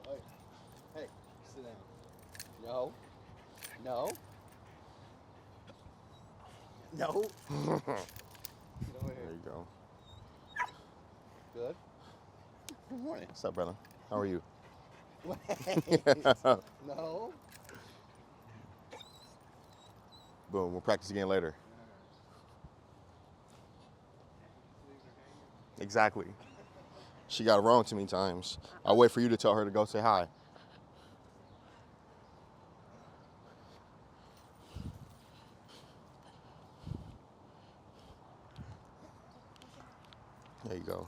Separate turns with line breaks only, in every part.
Hey, hey, sit down. No. No. No. Get over
There
here.
you go.
Good. Good morning.
What's up, brother? How are you?
Wait. No.
Boom. We'll practice again later. Exactly. She got it wrong too many times. I'll wait for you to tell her to go say hi. There you go.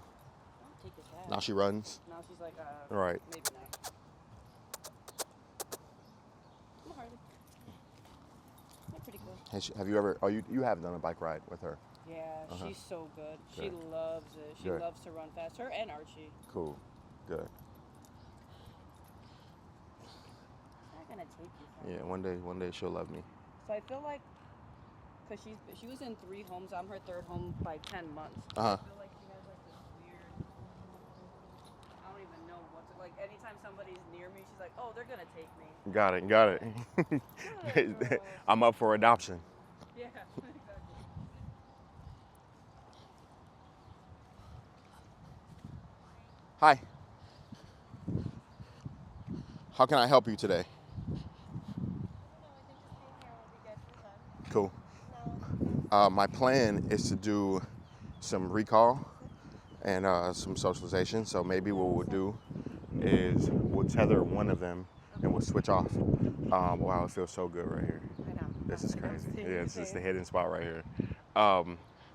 Now she runs.
Now she's like,
Right.
maybe not. I'm hard. They're pretty cool.
Have you ever? Oh, you have done a bike ride with her.
Yeah, she's so good. She
Good.
loves it. She
Good.
loves to run fast. Her and Archie.
Cool. Good.
It's not gonna take you far.
Yeah. One day she'll love me.
So I feel like, cause she was in 3 homes. I'm her 3rd home by 10 months.
Uh-huh.
I feel like she has like this weird. I don't even know what to like. Anytime somebody's near me, she's like, "Oh, they're gonna take me."
Got it. Got it.
Good girl.
I'm up for adoption.
Yeah, exactly.
Hi. How can I help you today? Cool. My plan is to do some recall and some socialization. So maybe what we'll do is we'll tether one of them and we'll switch off. Wow, it feels so good right here.
I know.
This is crazy. Yeah, it's just the
Same.
hidden spot right here.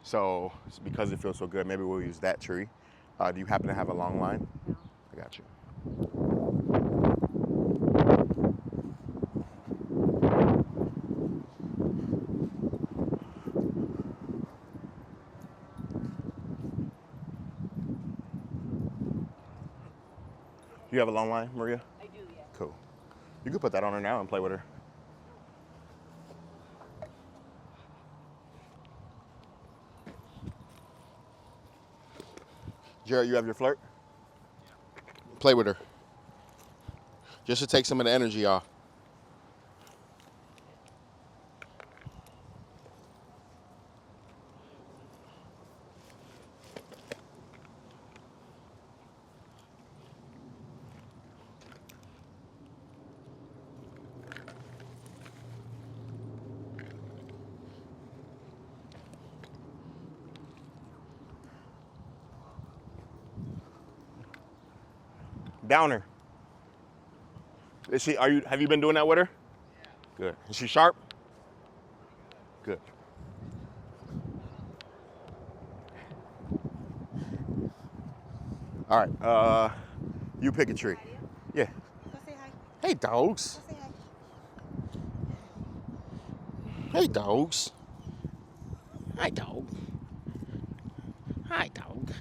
So because it feels so good, maybe we'll use that tree. Do you happen to have a long line?
No.
I got you. Do you have a long line, Maria?
I do, yeah.
Cool. You can put that on her now and play with her. Jared, you have your flirt? Play with her. Just to take some of the energy off. Downer. Is she? Have you been doing that with her? Yeah. Good. Is she sharp? Good. All right. You pick a tree. Yeah.
Go say hi.
Hey, dogs.
Go say hi.
Hey, dogs. Hi, dog. Hi, dog.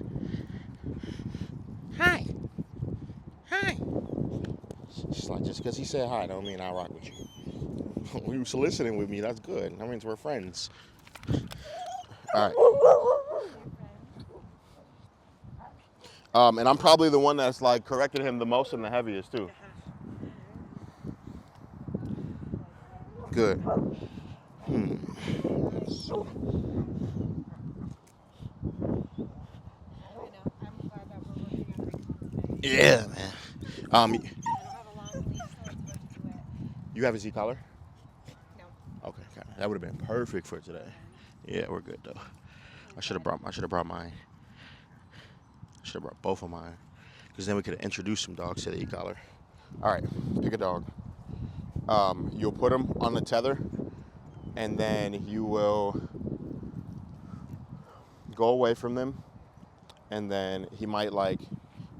Hi. Hi. She's like, just because he said hi don't mean I rock with you. When you soliciting with me, that's good. That means we're friends. All right. And I'm probably the one that's like corrected him the most and the heaviest too. Good. Yeah, man.
I don't have a long leash, so it's hard to do it.
You have a Z collar?
No.
Okay, that would have been perfect for today. Yeah, we're good though. I should have brought mine. Should have brought both of mine, because then we could have introduced some dogs to the e-collar. All right, pick a dog. You'll put them on the tether, and then you will go away from them, and then he might like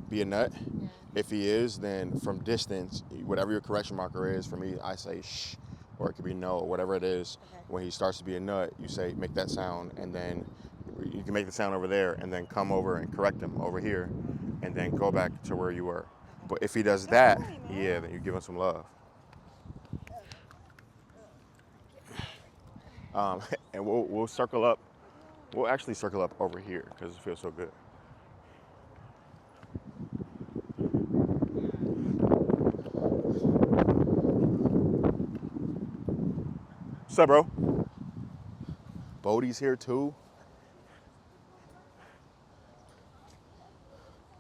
be a nut.
Yeah.
If he is, then from distance, whatever your correction marker is, for me, I say shh, or it could be no, or whatever it is.
Okay.
When he starts to be a nut, you say make that sound, and then you can make the sound over there, and then come over and correct him over here, and then go back to where you were. But if he does that, yeah, then you give him some love. And we'll circle up. We'll actually circle up over here because it feels so good. What's up, bro? Bodie's here too.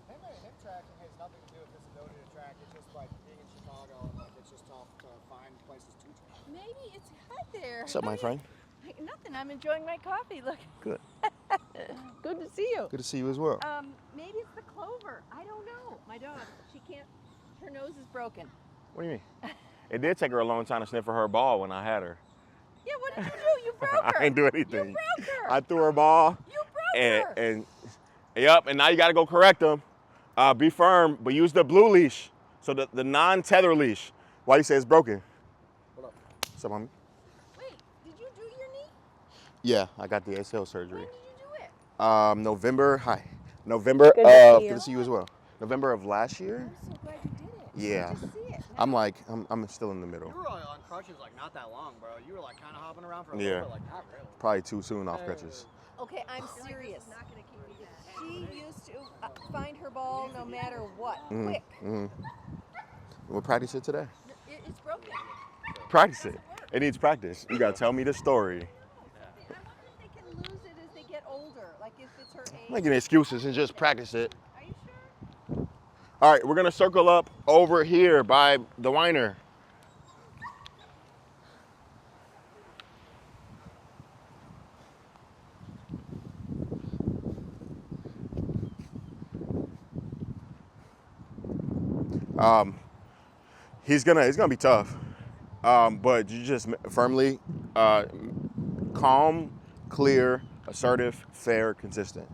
Him tracking has nothing to do with his ability to track. It's just like being in Chicago and like it's just tough to find places to track.
Maybe it's hot there.
What's up, my friend?
Nothing. I'm enjoying my coffee. Look.
Good.
Good to see you.
Good to see you as well.
Maybe it's the clover. I don't know. My dog. She can't. Her nose is broken.
What do you mean? It did take her a long time to sniff for her ball when I had her.
Yeah. What did you do? You broke her.
I didn't do anything.
You broke her.
I threw her ball.
You broke her.
And yep. And now you got to go correct them. Be firm, but use the blue leash. So the non-tether leash. Why you say it's broken?
What up?
What's up, mommy?
Wait. Did you do your knee?
Yeah, I got the ACL surgery.
When did you do it?
November. Hi. November
Good to
of.
see you.
Good to see you as well. November of last year.
I'm so glad you did it.
Yeah.
I just see it.
I'm like, I'm still in the middle.
You were on crutches like not that long, bro. You were like kind of hopping around for a
Yeah.
little bit, like not really.
Probably too soon off crutches.
Okay, I'm serious. She used to find her ball no matter what. Quick.
We'll practice it today.
It's broken.
Practice it. It needs practice. You gotta tell me the story.
I wonder if they can lose it as they get older, like if it's her age.
I'm making excuses and just practice it.
Are you sure?
All right, we're gonna circle up over here by the whiner. It's gonna be tough, but you just firmly calm, clear, assertive, fair, consistent.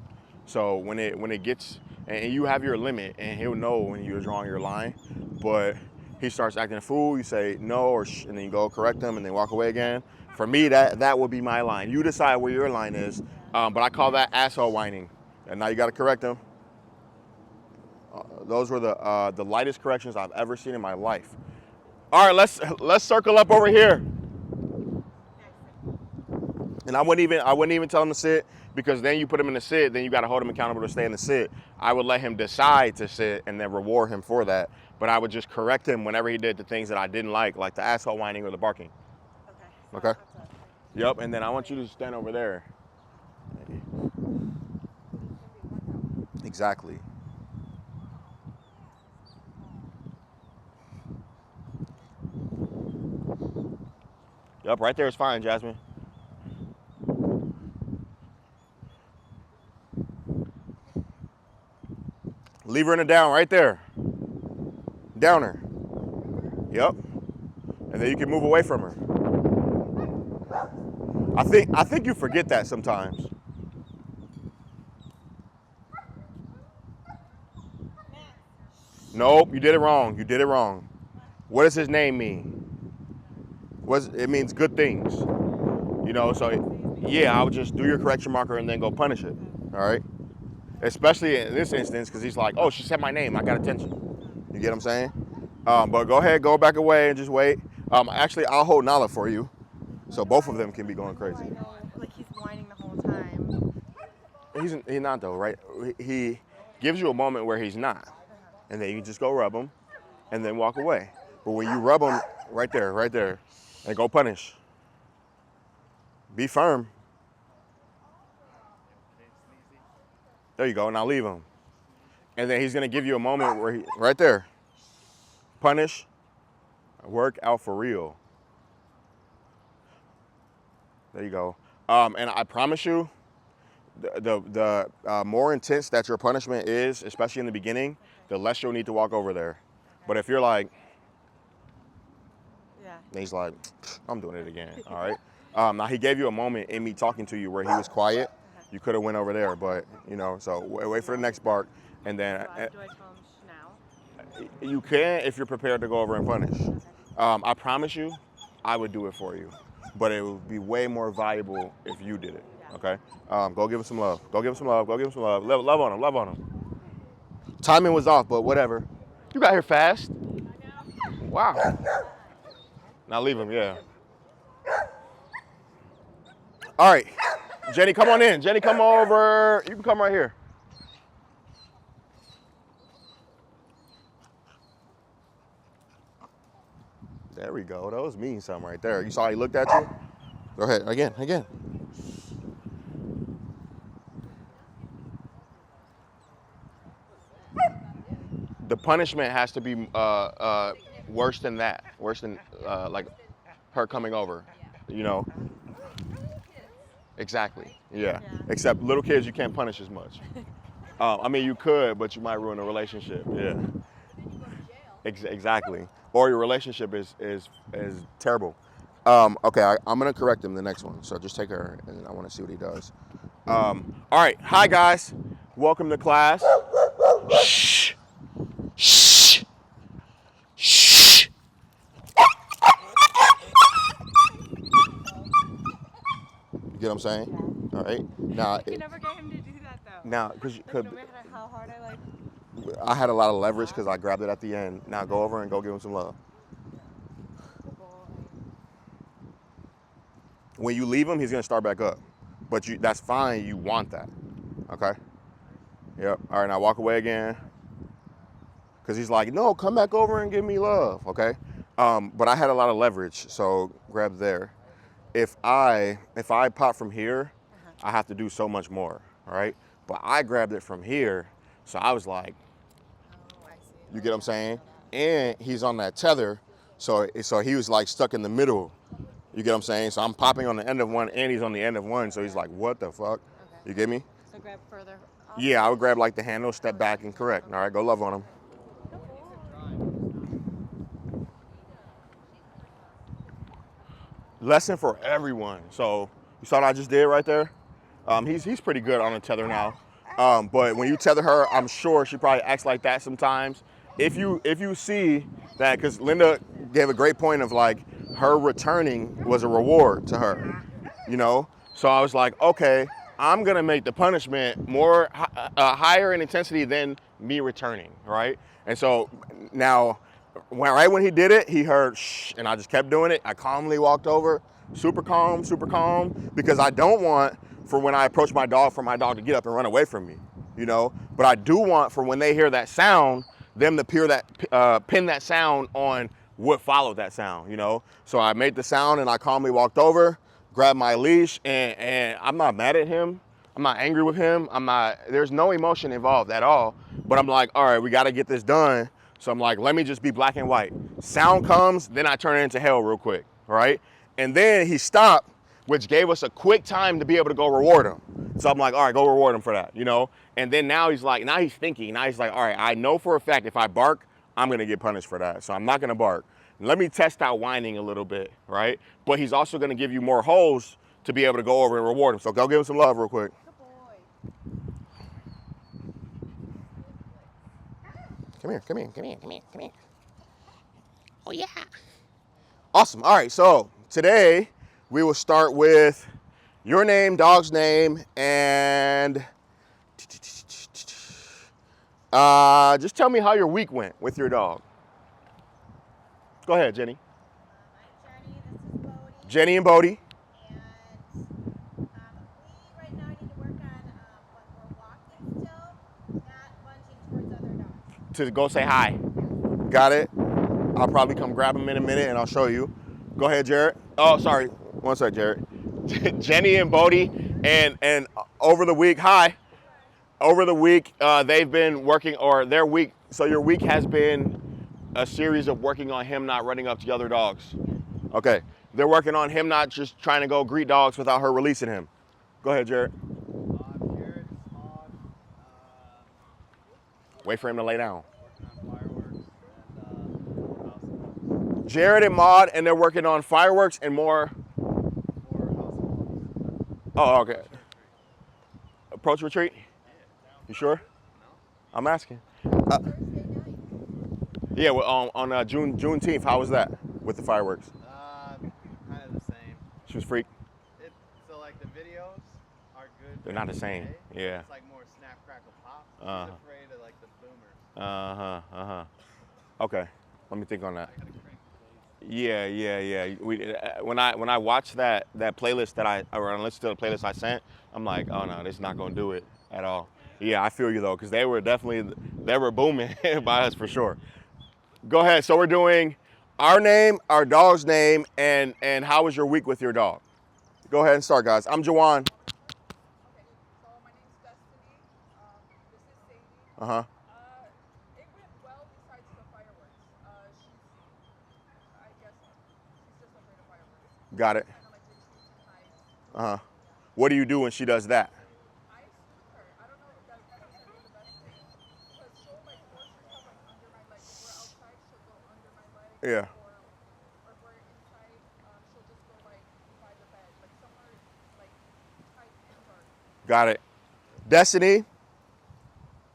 So when it gets, and you have your limit, and he'll know when you're drawing your line, but he starts acting a fool, you say no, or and then you go correct him, and then walk away again. For me, that would be my line. You decide where your line is, but I call that asshole whining, and now you got to correct him. Those were the lightest corrections I've ever seen in my life. All right, let's circle up over here. And I wouldn't even tell him to sit, because then you put him in the sit, then you got to hold him accountable to stay in the sit. I would let him decide to sit and then reward him for that. But I would just correct him whenever he did the things that I didn't like the asshole whining or the barking. Okay. Yep. And then I want you to stand over there. Exactly. Yep, right there is fine, Jasmine. Leave her in a down right there. Downer. Yep. And then you can move away from her. I think you forget that sometimes. Nope, you did it wrong. You did it wrong. What does his name mean? It means good things. You know, so yeah, I would just do your correction marker and then go punish it. All right? Especially in this instance, because he's like, oh, she said my name, I got attention. You get what I'm saying? But go ahead, go back away and just wait. Actually, I'll hold Nala for you, so both of them can be going crazy.
I know, like he's whining the whole time.
He's not though, right? He gives you a moment where he's not, and then you just go rub him, and then walk away. But when you rub him, right there, and go punish. Be firm. There you go. Now leave him, and then he's gonna give you a moment where right there, punish, work out for real. There you go. And I promise you, the more intense that your punishment is, especially in the beginning, the less you'll need to walk over there. But if you're like,
Yeah.
and he's like, I'm doing it again, all right? Now he gave you a moment in me talking to you where he was quiet. You could have went over there, but you know, so wait for the next bark, and then
Do I tell him now?
you can if you're prepared to go over and punish. I promise you, I would do it for you, but it would be way more valuable if you did it. Okay? Go give him some love. Go give him some love. Go give him some love. Love on him. Love on him. Timing was off, but whatever. You got here fast. Wow. Now leave him. Yeah. All right. Jenny, come on in. Jenny, come over. You can come right here. There we go. That was mean something right there. You saw he looked at you? Go ahead. Again. The punishment has to be worse than that. Worse than like her coming over. You know. Exactly. Yeah. Except little kids, you can't punish as much. I mean, you could, but you might ruin the relationship. Yeah. Exactly. Or your relationship is terrible. Okay, I'm gonna correct him the next one. So just take her, and I want to see what he does. All right. Hi guys. Welcome to class. Shh. Shh. Shh. You get what I'm saying? All right. Now.
I can never get him to do that though.
Now, because
No matter how hard I like.
I had a lot of leverage because I grabbed it at the end. Now go over and go give him some love. When you leave him, he's gonna start back up. But that's fine, you want that. Okay? Yep. All right, now walk away again. Because he's like, no, come back over and give me love, okay? But I had a lot of leverage, so grab there. If I pop from here, I have to do so much more, all right? But I grabbed it from here, so I was like, you get what I'm saying? And he's on that tether, so he was like stuck in the middle. You get what I'm saying? So I'm popping on the end of one, and he's on the end of one, so he's like, what the fuck? Okay. You get me?
So grab further up?
Yeah, I would grab like the handle, step back, and correct. All right, go love on him. Lesson for everyone. So you saw what I just did right there? He's pretty good on a tether now. But when you tether her, I'm sure she probably acts like that sometimes. If you see that, because Linda gave a great point of like her returning was a reward to her, you know? So I was like, okay, I'm gonna make the punishment more higher in intensity than me returning, right? And so now, right when he did it, he heard shh, and I just kept doing it. I calmly walked over, super calm, because I don't want for when I approach my dog for my dog to get up and run away from me, you know? But I do want for when they hear that sound, them to pin that sound on what followed that sound, you know? So I made the sound and I calmly walked over, grabbed my leash, and I'm not mad at him. I'm not angry with him. There's no emotion involved at all. But I'm like, all right, we gotta get this done. So I'm like, let me just be black and white. Sound comes, then I turn it into hell real quick, right? And then he stopped, which gave us a quick time to be able to go reward him. So I'm like, all right, go reward him for that, you know? And then now he's thinking, now he's like, all right, I know for a fact if I bark, I'm gonna get punished for that. So I'm not gonna bark. Let me test out whining a little bit, right? But he's also gonna give you more holes to be able to go over and reward him. So go give him some love real quick.
Good boy.
Come here. Oh yeah. Awesome, all right, so today we will start with your name, dog's name, and just tell me how your week went with your dog. Go ahead, Jenny.
I'm Jenny, this is Bodie.
Jenny and Bodie.
And we right now need to work on when we're walking still, not lunging towards other dogs.
To go say hi. Got it? I'll probably come grab him in a minute and I'll show you. Go ahead, Jared. Oh, sorry. One sec, Jared. Jenny and Bodie, and over the week, hi. Over the week, they've been working, or their week, so your week has been a series of working on him not running up to other dogs. Okay. They're working on him not just trying to go greet dogs without her releasing him. Go ahead, Jared.
Jared, Maud,
Wait for him to lay down.
working on fireworks and
Jared and Maud, and they're working on fireworks and more. Oh, okay. Approach retreat? You sure? I'm asking. Yeah, well, on Juneteenth, how was that with the fireworks?
Kind of the same.
She was freaked?
So like the videos are good.
They're not the same. Yeah.
It's like more snap, crackle, pop. She's afraid of like the boomers.
Okay, let me think on that. Yeah. When I watched that playlist or I listened to the playlist I sent, I'm like, oh no, this is not gonna do it at all. Yeah, I feel you though, because they were booming by us for sure. Go ahead. So we're doing our name, our dog's name, and how was your week with your dog? Go ahead and start, guys. I'm Jawan.
Okay, so my name's Destiny. This is Sadie.
Uh-huh.
It went well besides the fireworks. I guess she's just afraid of fireworks.
Got it.
Kind of like when she gets too high.
Uh-huh. What do you do when she does that?
I soothe her. I don't know if that's necessarily the best thing. Because she'll like force herself like under my leg. If we're outside, she'll go under my leg.
Yeah.
Or if we're inside, she'll just go like by the bed. Like somewhere like tight in her.
Got it. Destiny.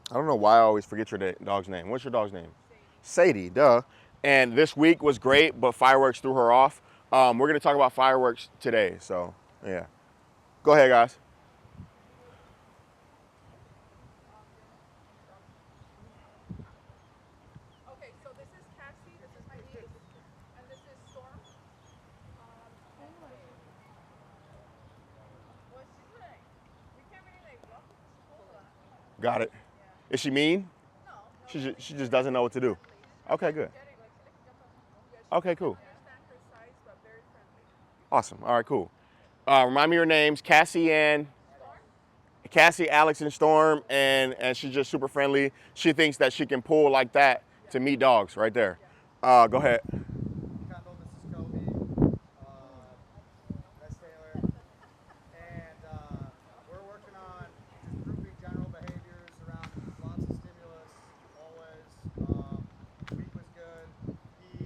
I don't know why I always forget your dog's name. What's your dog's name? Sadie, duh. And this week was great, but fireworks threw her off. We're going to talk about fireworks today, so yeah. Go ahead, guys.
Okay, so this is Cassie, this is my niece, and this is Storm. What's she doing? We can't really like walk to school.
Got it. Is she mean?
No.
She just doesn't know what to do. Okay, good. Okay, cool.
Understand her size, but very friendly.
Awesome. All right, cool. Remind me your names, Cassie, Alex, and Storm, and she's just super friendly. She thinks that she can pull like that to meet dogs right there. Go ahead.
Kendall, this is Kobe. That's Taylor. And we're working on just grouping general behaviors around lots of stimulus, always. Week was good. He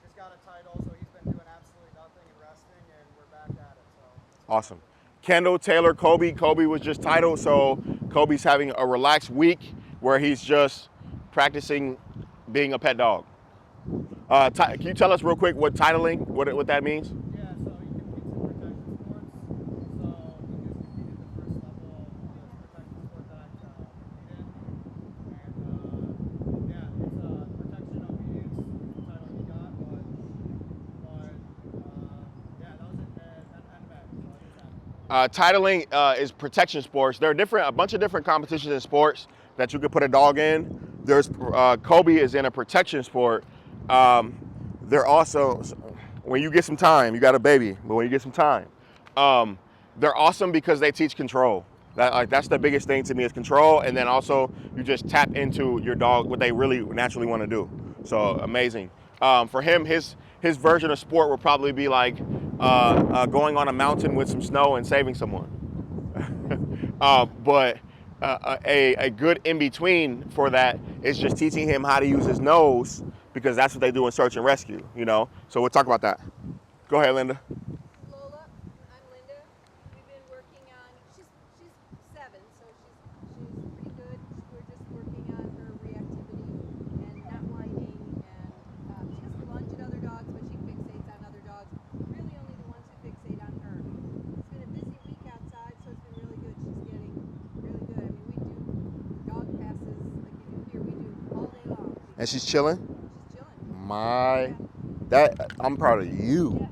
just got a title, so he's been doing absolutely nothing and resting, and we're back at it. So
Awesome. Kendall, Taylor, Kobe. Kobe was just titled, so Kobe's having a relaxed week where he's just practicing being a pet dog. Can you tell us real quick what titling, what that means?
yeah, so he competes in protection sports. So he just completed the first level of this protection sport that I compete in. And yeah, it's protection obedience title he got, but yeah, that was it. And back. So I just had
Titling is protection sports. There are a bunch of different competitions in sports that you could put a dog in. There's Kobe is in a protection sport. They're also, when you get some time, you got a baby, but when you get some time, they're awesome because they teach control. That's the biggest thing to me is control, and then also you just tap into your dog what they really naturally want to do. So amazing. For him, his version of sport will probably be like going on a mountain with some snow and saving someone. But a good in between for that is just teaching him how to use his nose, because that's what they do in search and rescue, you know? So we'll talk about that. Go ahead, Linda.
Lola, I'm Linda. We've been working on, she's 7, so she's pretty good. We're just working on her reactivity and not whining, and she doesn't lunge at other dogs, but she fixates on other dogs. Really only the ones who fixate on her. It's been a busy week outside, so it's been really good. She's getting really good. I mean, we do dog passes like you do here. We do all day long.
And she's chilling?
She's chilling.
I'm proud of you.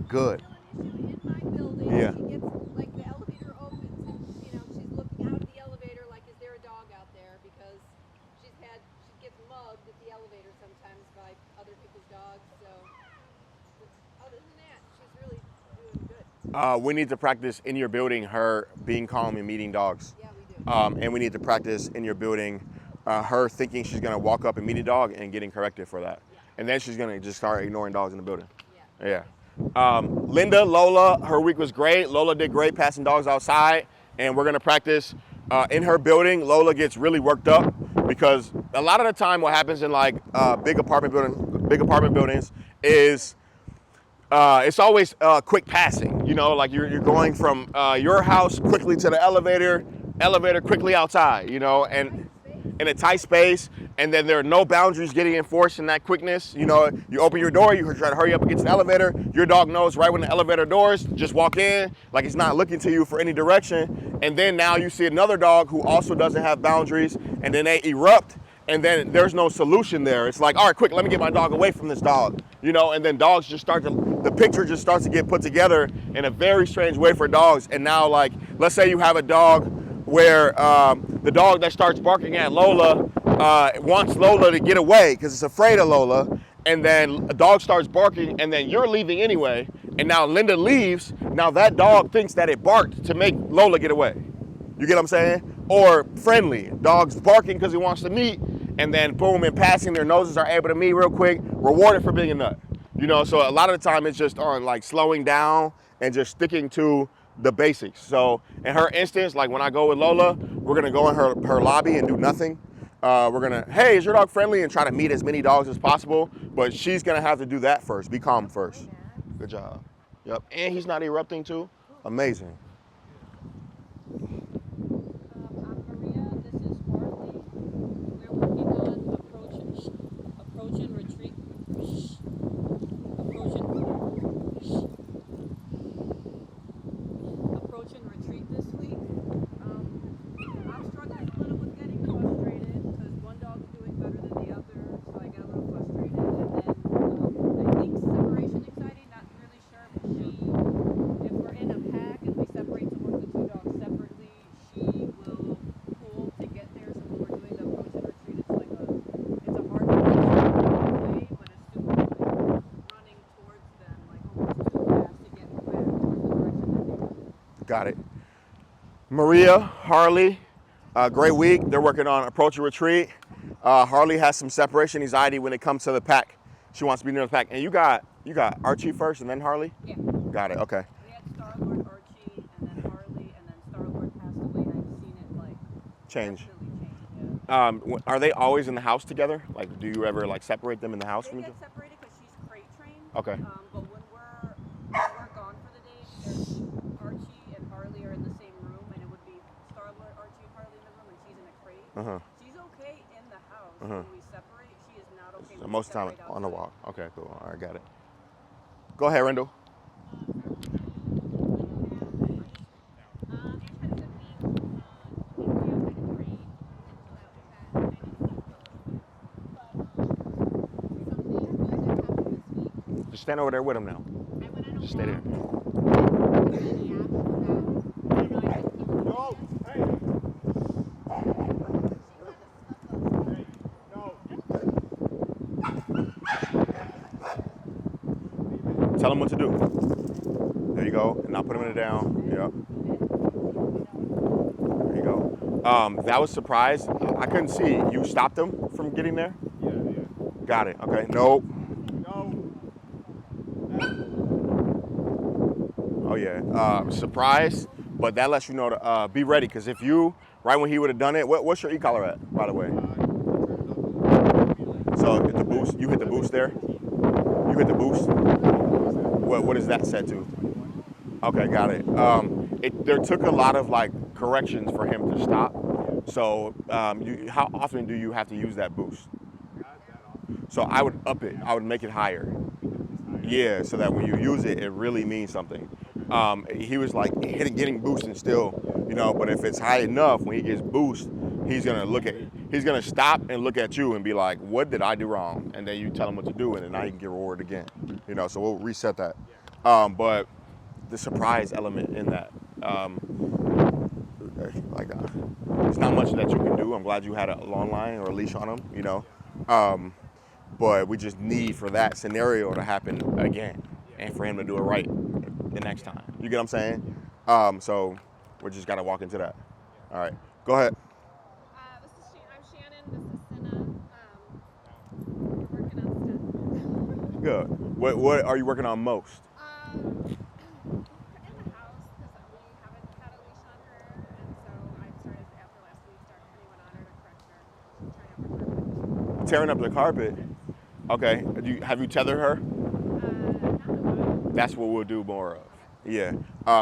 Good.
Still an issue in my building.
Yeah.
She gets, like, the elevator opens and, you know, she's looking out of the elevator like, is there a dog out there? Because she gets mugged at the elevator sometimes by other people's dogs. So, but other than that, she's really doing good.
We need to practice in your building her being calm and meeting dogs.
Yeah, we do.
And we need to practice in your building her thinking she's gonna walk up and meet a dog and getting corrected for that. And then she's gonna just start ignoring dogs in the building. Yeah. Linda, Lola, her week was great. Lola did great passing dogs outside, and we're gonna practice in her building. Lola gets really worked up because a lot of the time what happens in like big apartment buildings is it's always quick passing. You know, like you're going from your house quickly to the elevator quickly outside, you know, and in a tight space, and then there are no boundaries getting enforced in that quickness. You know, you open your door, you try to hurry up and get to the elevator. Your dog knows right when the elevator doors, just walk in, like it's not looking to you for any direction. And then now you see another dog who also doesn't have boundaries, and then they erupt, and then there's no solution there. It's like, all right, quick, let me get my dog away from this dog, you know, and then dogs just the picture just starts to get put together in a very strange way for dogs. And now, like, let's say you have a dog where the dog that starts barking at Lola wants Lola to get away because it's afraid of Lola, and then a dog starts barking, and then you're leaving anyway, And now Linda leaves. Now that dog thinks that it barked to make Lola get away. You get what I'm saying? Or friendly. Dogs barking because he wants to meet, and then boom, in passing, their noses are able to meet real quick, rewarded for being a nut. You know, so a lot of the time it's just on like slowing down and just sticking to the basics. So in her instance, like when I go with Lola, we're gonna go in her lobby and do nothing. We're gonna, hey, is your dog friendly? And try to meet as many dogs as possible. But she's gonna have to do that first. Be calm first. Good job. Yep. And he's not erupting too. Amazing.
I'm Maria. This is Harley. We're working on approach and retreat. Approach and retreat this week. I'm struggling a little with getting frustrated because one dog's doing better than the other, so I get a little frustrated. And then I think separation anxiety, not really sure, but if we're in a pack and we separate to work the two dogs separately, she will pull to get there. So when we're doing the approach and retreat, it's a hard way, but as soon as we're running towards them, like almost too fast to get back towards the direction that they go.
Got it. Maria, Harley, great week. They're working on approach and retreat. Harley has some separation anxiety when it comes to the pack. She wants to be near the pack. And you got Archie first and then Harley?
Yeah.
Got it, okay.
We had Star-Lord, Archie, and then Harley, and then Star-Lord passed away, and I've seen it like
Change.
absolutely change. Yeah.
Are they always in the house together? Like, do you ever like separate them in the house
They
from each
get
other?
separated because she's crate trained.
Okay.
But when we're gone for the day, there's Archie and Harley are in the same room, and it would be Star-Lord, Archie, and Harley in the room, and she's in a crate.
Uh-huh.
She's okay in the house.
Uh-huh.
When we separate, she is not okay.
So
when
most
we
of the time
separate
on the
outside.
walk. Okay, cool. All right, got it. Go ahead, Rendell. Just stand over there with him now. Just stay there.
No, hey. No.
Tell him what to do. There you go. And now put him in it down. Yep. There you go. That was a surprise. I couldn't see. You stopped them from getting there?
Yeah.
Got it. Okay. Nope.
No.
Oh yeah. Surprise. But that lets you know to be ready. Because if you, right when he would have done it, what's your e-collar at, by the way? So the boost, you hit the boost there? You hit the boost? What is that set to? Okay, got it. There took a lot of like corrections for him to stop. So how often do you have to use that boost? So I would up it. I would make it higher. Yeah, so that when you use it, it really means something. He was like getting boost and still, but if it's high enough, when he gets boost, he's gonna stop and look at you and be like, what did I do wrong? And then you tell him what to do, and then now he can get rewarded again. So we'll reset that. But the surprise element in that, it's not much that you can do. I'm glad you had a long line or a leash on him, but we just need for that scenario to happen again and for him to do it right the next time. You get what I'm saying? So we just got to walk into that. All right, go ahead.
I'm Shannon. This is Cinna. We're working on stuff.
Good. What are you working on most?
In the house, because we haven't had a leash on her, and so I started after last week, started putting one on her to correct her. She's
Tearing up the carpet. Okay. Have you tethered her? That's what we'll do more of. Yeah.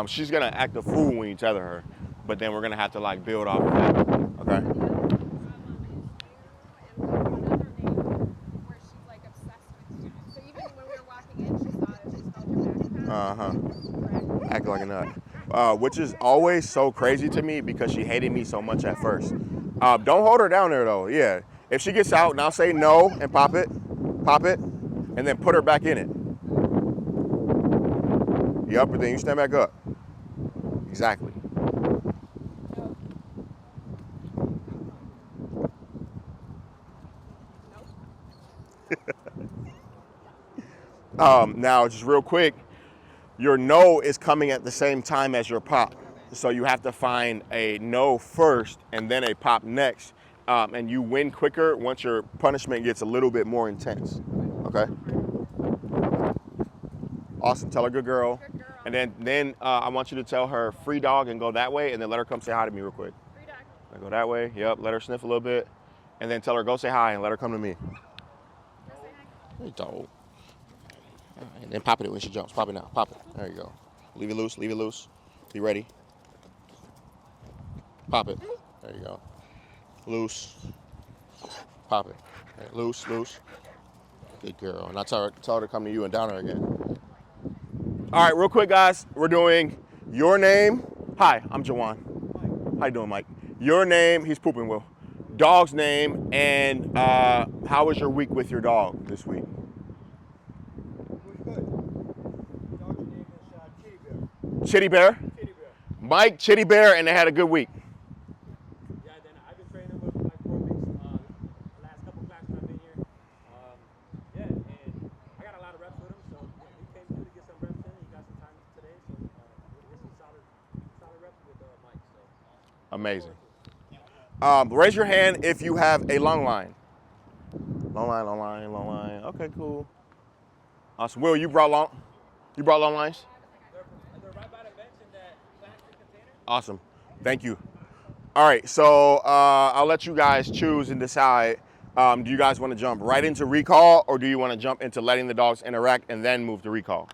She's gonna act a fool when you tether her, but then we're gonna have to like build off of that. Okay.
The other problem is you and another neighbor where she's like obsessed with you. So even when we were walking in, she saw it. She smelled your backpack.
Act like a nut. Which is always so crazy to me because she hated me so much at first. Don't hold her down there though. Yeah. If she gets out, now say no and pop it, and then put her back in it. Yep, and then you stand back up. Exactly. Now, just real quick, your no is coming at the same time as your pop. So you have to find a no first and then a pop next. And you win quicker once your punishment gets a little bit more intense. Okay? Awesome. Tell her good girl.
Good girl.
And then I want you to tell her free dog and go that way, and then let her come say hi to me real quick.
Free dog.
I go that way. Yep. Let her sniff a little bit, and then tell her go say hi and let her come to me.
Go say hi.
Hey, dog. And then pop it when she jumps. Pop it now. Pop it. There you go. Leave it loose. Leave it loose. Be ready. Pop it. There you go. Loose. Pop it. Right, loose. Loose. Good girl. And I tell her to come to you and down her again. All right, real quick, guys. We're doing your name. Hi, I'm Jawan. How you doing, Mike? Your name. He's pooping, Will. Dog's name, and how was your week with your dog this week? Chitty Bear?
Kitty Bear.
Mike, Chitty Bear, and they had a good week.
Yeah, then I've been training with like 4 weeks. The last couple classes I've been here. Yeah, and I got a lot of reps with him, so he came through to get some reps in. He got some time today, so we're some solid reps with Mike. So.
Amazing. Raise your hand if you have a long line. Long line, long line, long line. Okay, cool. Awesome. Will, you brought long lines?
They're right by the bench in that plastic container.
Awesome. Thank you. All right, so I'll let you guys choose and decide. Do you guys want to jump right into recall, or do you want to jump into letting the dogs interact and then move to recall?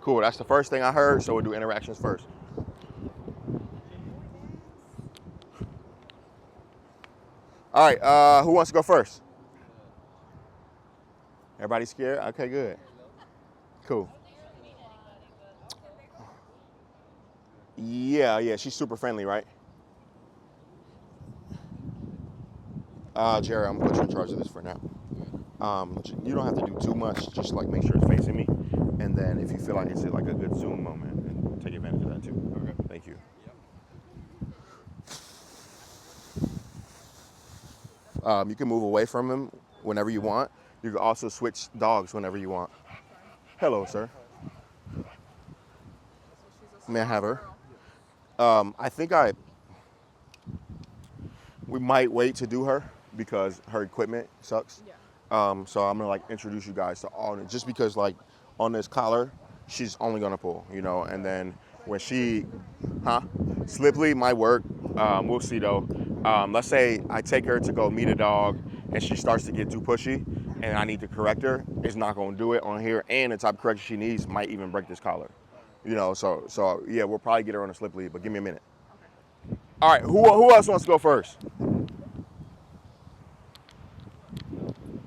Cool, that's the first thing I heard, so we'll do interactions first. All right, who wants to go first? Everybody scared? Okay, good. Cool. Yeah, she's super friendly, right? Jerry, I'm gonna put you in charge of this for now. You don't have to do too much, just like make sure it's facing me. And then if you feel like it's like a good zoom moment, and take advantage of that too. Okay. Thank you. You can move away from him whenever you want. You can also switch dogs whenever you want. Hello, sir. May I have her? I think we might wait to do her because her equipment sucks.
Yeah.
So I'm gonna like introduce you guys to all, just because like on this collar, she's only gonna pull, and then when Sliply might work. We'll see though. Let's say I take her to go meet a dog and she starts to get too pushy and I need to correct her. It's not gonna do it on here, and the type of correction she needs might even break this collar. So yeah, we'll probably get her on a slip lead, but give me a minute. Okay. All right, who else wants to go first?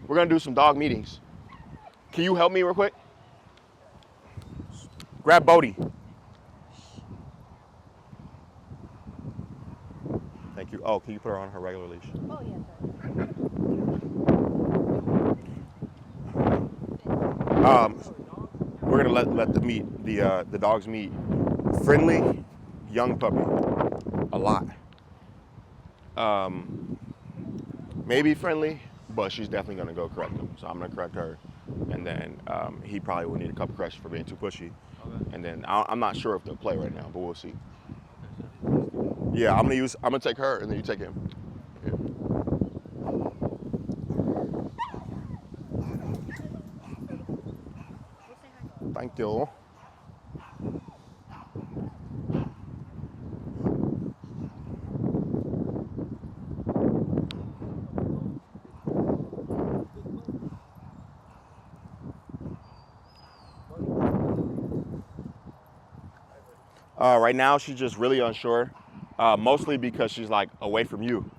We're gonna do some dog meetings. Can you help me real quick? Grab Bodie. Thank you. Oh, can you put her on her regular leash?
Oh, yeah.
We're gonna let the dogs meet. Friendly, young puppy, a lot. Maybe friendly, but she's definitely gonna go correct him. So I'm gonna correct her, and then he probably will need a couple corrections for being too pushy. Okay. And then I'm not sure if they'll play right now, but we'll see. Yeah, I'm gonna take her, and then you take him. Yeah. Thank you. Right now, she's just really unsure, mostly because she's like away from you,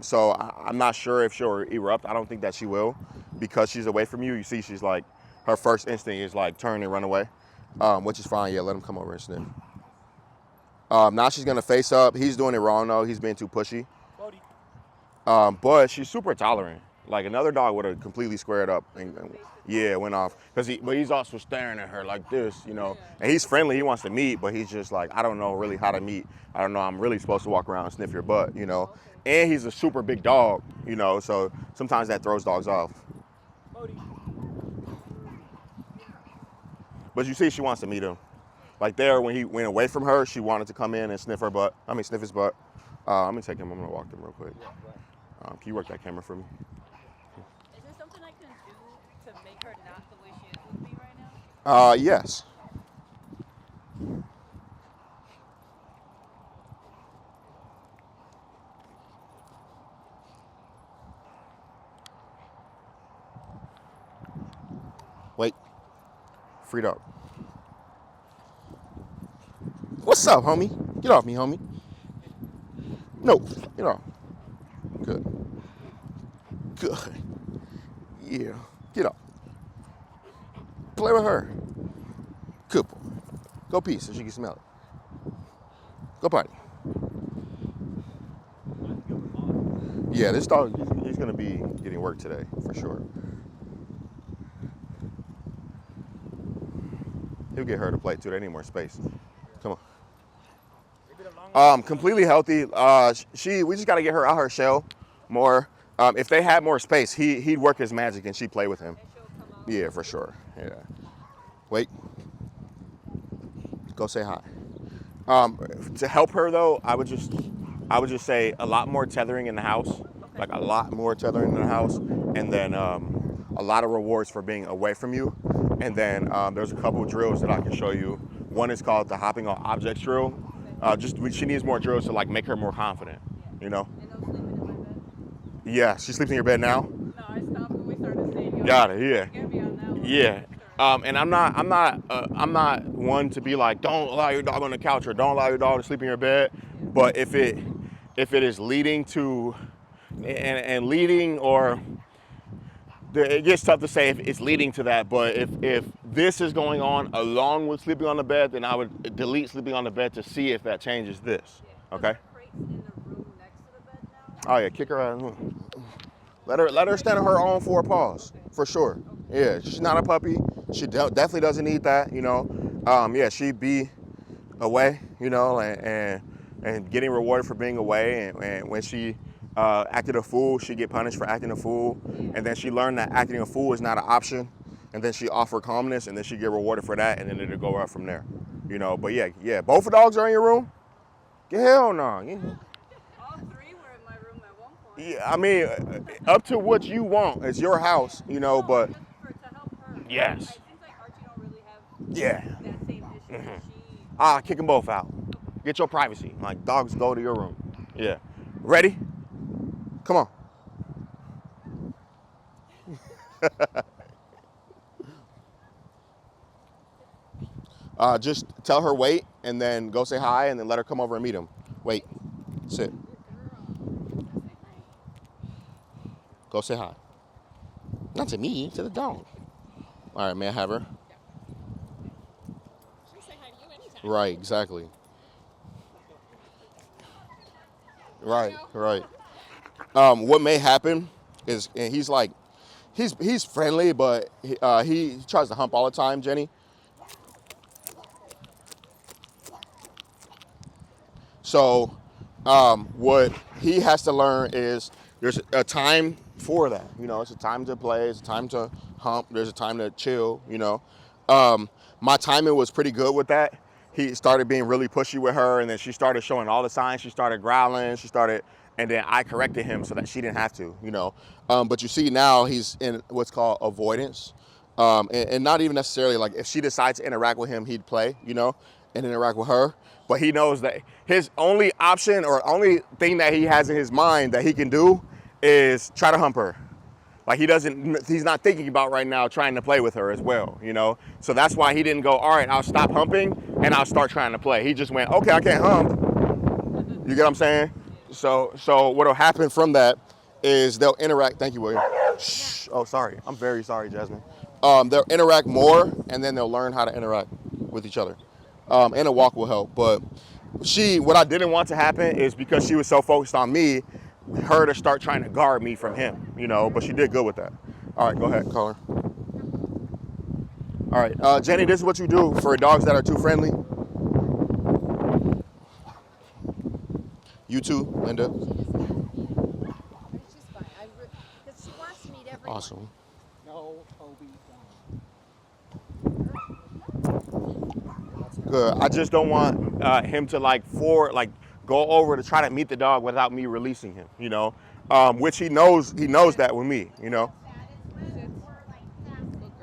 So I'm not sure if she'll erupt. I don't think that she will, because she's away from you. You see, she's like, her first instinct is like turn and run away, which is fine. Yeah, let him come over and sniff. Now she's gonna face up. He's doing it wrong though. He's being too pushy. But she's super tolerant. Like another dog would have completely squared up and went off. But he's also staring at her like this, And he's friendly. He wants to meet, but he's just like, I don't know really how to meet. I don't know. I'm really supposed to walk around and sniff your butt, And he's a super big dog, So sometimes that throws dogs off. But you see she wants to meet him. Like there, when he went away from her, she wanted to come in and sniff her butt. I mean, sniff his butt. I'm gonna take him. I'm gonna walk him real quick. Can you work that camera for me?
Is there something I can do to make her not the way she is with me right now?
Yes. Wait. Freed up. What's up, homie? Get off me, homie. No, get off. Good. Good. Yeah. Get up. Play with her. Good boy. Go pee so she can smell it. Go potty. Yeah, this dog, he's going to be getting work today, for sure. He'll get her to play, too. They need more space. Come on. Completely healthy. We just got to get her out her shell more. If they had more space, he'd work his magic and she'd play with him. Yeah, for sure. Yeah. Wait. Go say hi. To help her though, I would just say a lot more tethering in the house, like a lot more tethering in the house, and then a lot of rewards for being away from you. And then there's a couple of drills that I can show you. One is called the hopping on objects drill. She needs more drills to like make her more confident, you know?
And no sleeping in my bed?
Yeah, she sleeps in your bed now?
No, I stopped when we started saying,
Got it, yeah.
Get me on that one.
Yeah. And I'm not one to be like, don't allow your dog on the couch or don't allow your dog to sleep in your bed. But if it is leading to, and leading or, it gets tough to say if it's leading to that, but if this is going on along with sleeping on the bed, then I would delete sleeping on the bed to see if that changes this. Okay?
In the room next to the bed now?
Oh yeah, kick her out. Let her stand on her own 4 paws, for sure. Yeah, she's not a puppy. She definitely doesn't need that, you know. Yeah, she'd be away, you know, and getting rewarded for being away. And when she acted a fool, she'd get punished for acting a fool. And then she learned that acting a fool is not an option. And then she offered calmness, and then she'd get rewarded for that, and then it'll go up from there, you know. But yeah, both the dogs are in your room? Hell no.
All 3 were in my room at one point.
Yeah, I mean, up to what you want. It's your house, you know, but
To help her.
yes.
It seems like Archie don't really have
Yeah.
that same issue.
Kick them both out. Get your privacy. Like, dogs go to your room. Yeah. Ready? Come on. Just tell her wait, and then go say hi, and then let her come over and meet him. Wait. Sit. Go say hi. Not to me, to the dog. All right, may I have her?
She'll say hi to you anytime.
Right, exactly. Right. What may happen is, and he's like, he's friendly, but he tries to hump all the time, Jenny. So what he has to learn is there's a time for that. You know, it's a time to play, it's a time to hump, there's a time to chill, you know. My timing was pretty good with that. He started being really pushy with her, and then she started showing all the signs. She started growling, and then I corrected him so that she didn't have to, you know. But you see now he's in what's called avoidance. And not even necessarily like if she decides to interact with him, he'd play, you know, and interact with her. But he knows that his only option or only thing that he has in his mind that he can do is try to hump her. Like he's not thinking about right now trying to play with her as well, you know? So that's why he didn't go, all right, I'll stop humping and I'll start trying to play. He just went, okay, I can't hump. You get what I'm saying? So what'll happen from that is they'll interact. Thank you, William. Shh. Oh, sorry. I'm very sorry, Jasmine. They'll interact more, and then they'll learn how to interact with each other. And a walk will help. But what I didn't want to happen is because she was so focused on me, her to start trying to guard me from him, you know, but she did good with that. All right, go ahead, call her. All right, Jenny, this is what you do for dogs that are too friendly. You too, Linda.
She's fine. Because she wants to meet everyone.
Awesome.
No, Toby, don't.
Good. I just don't want him to like go over to try to meet the dog without me releasing him, you know, which he knows that with me, you know.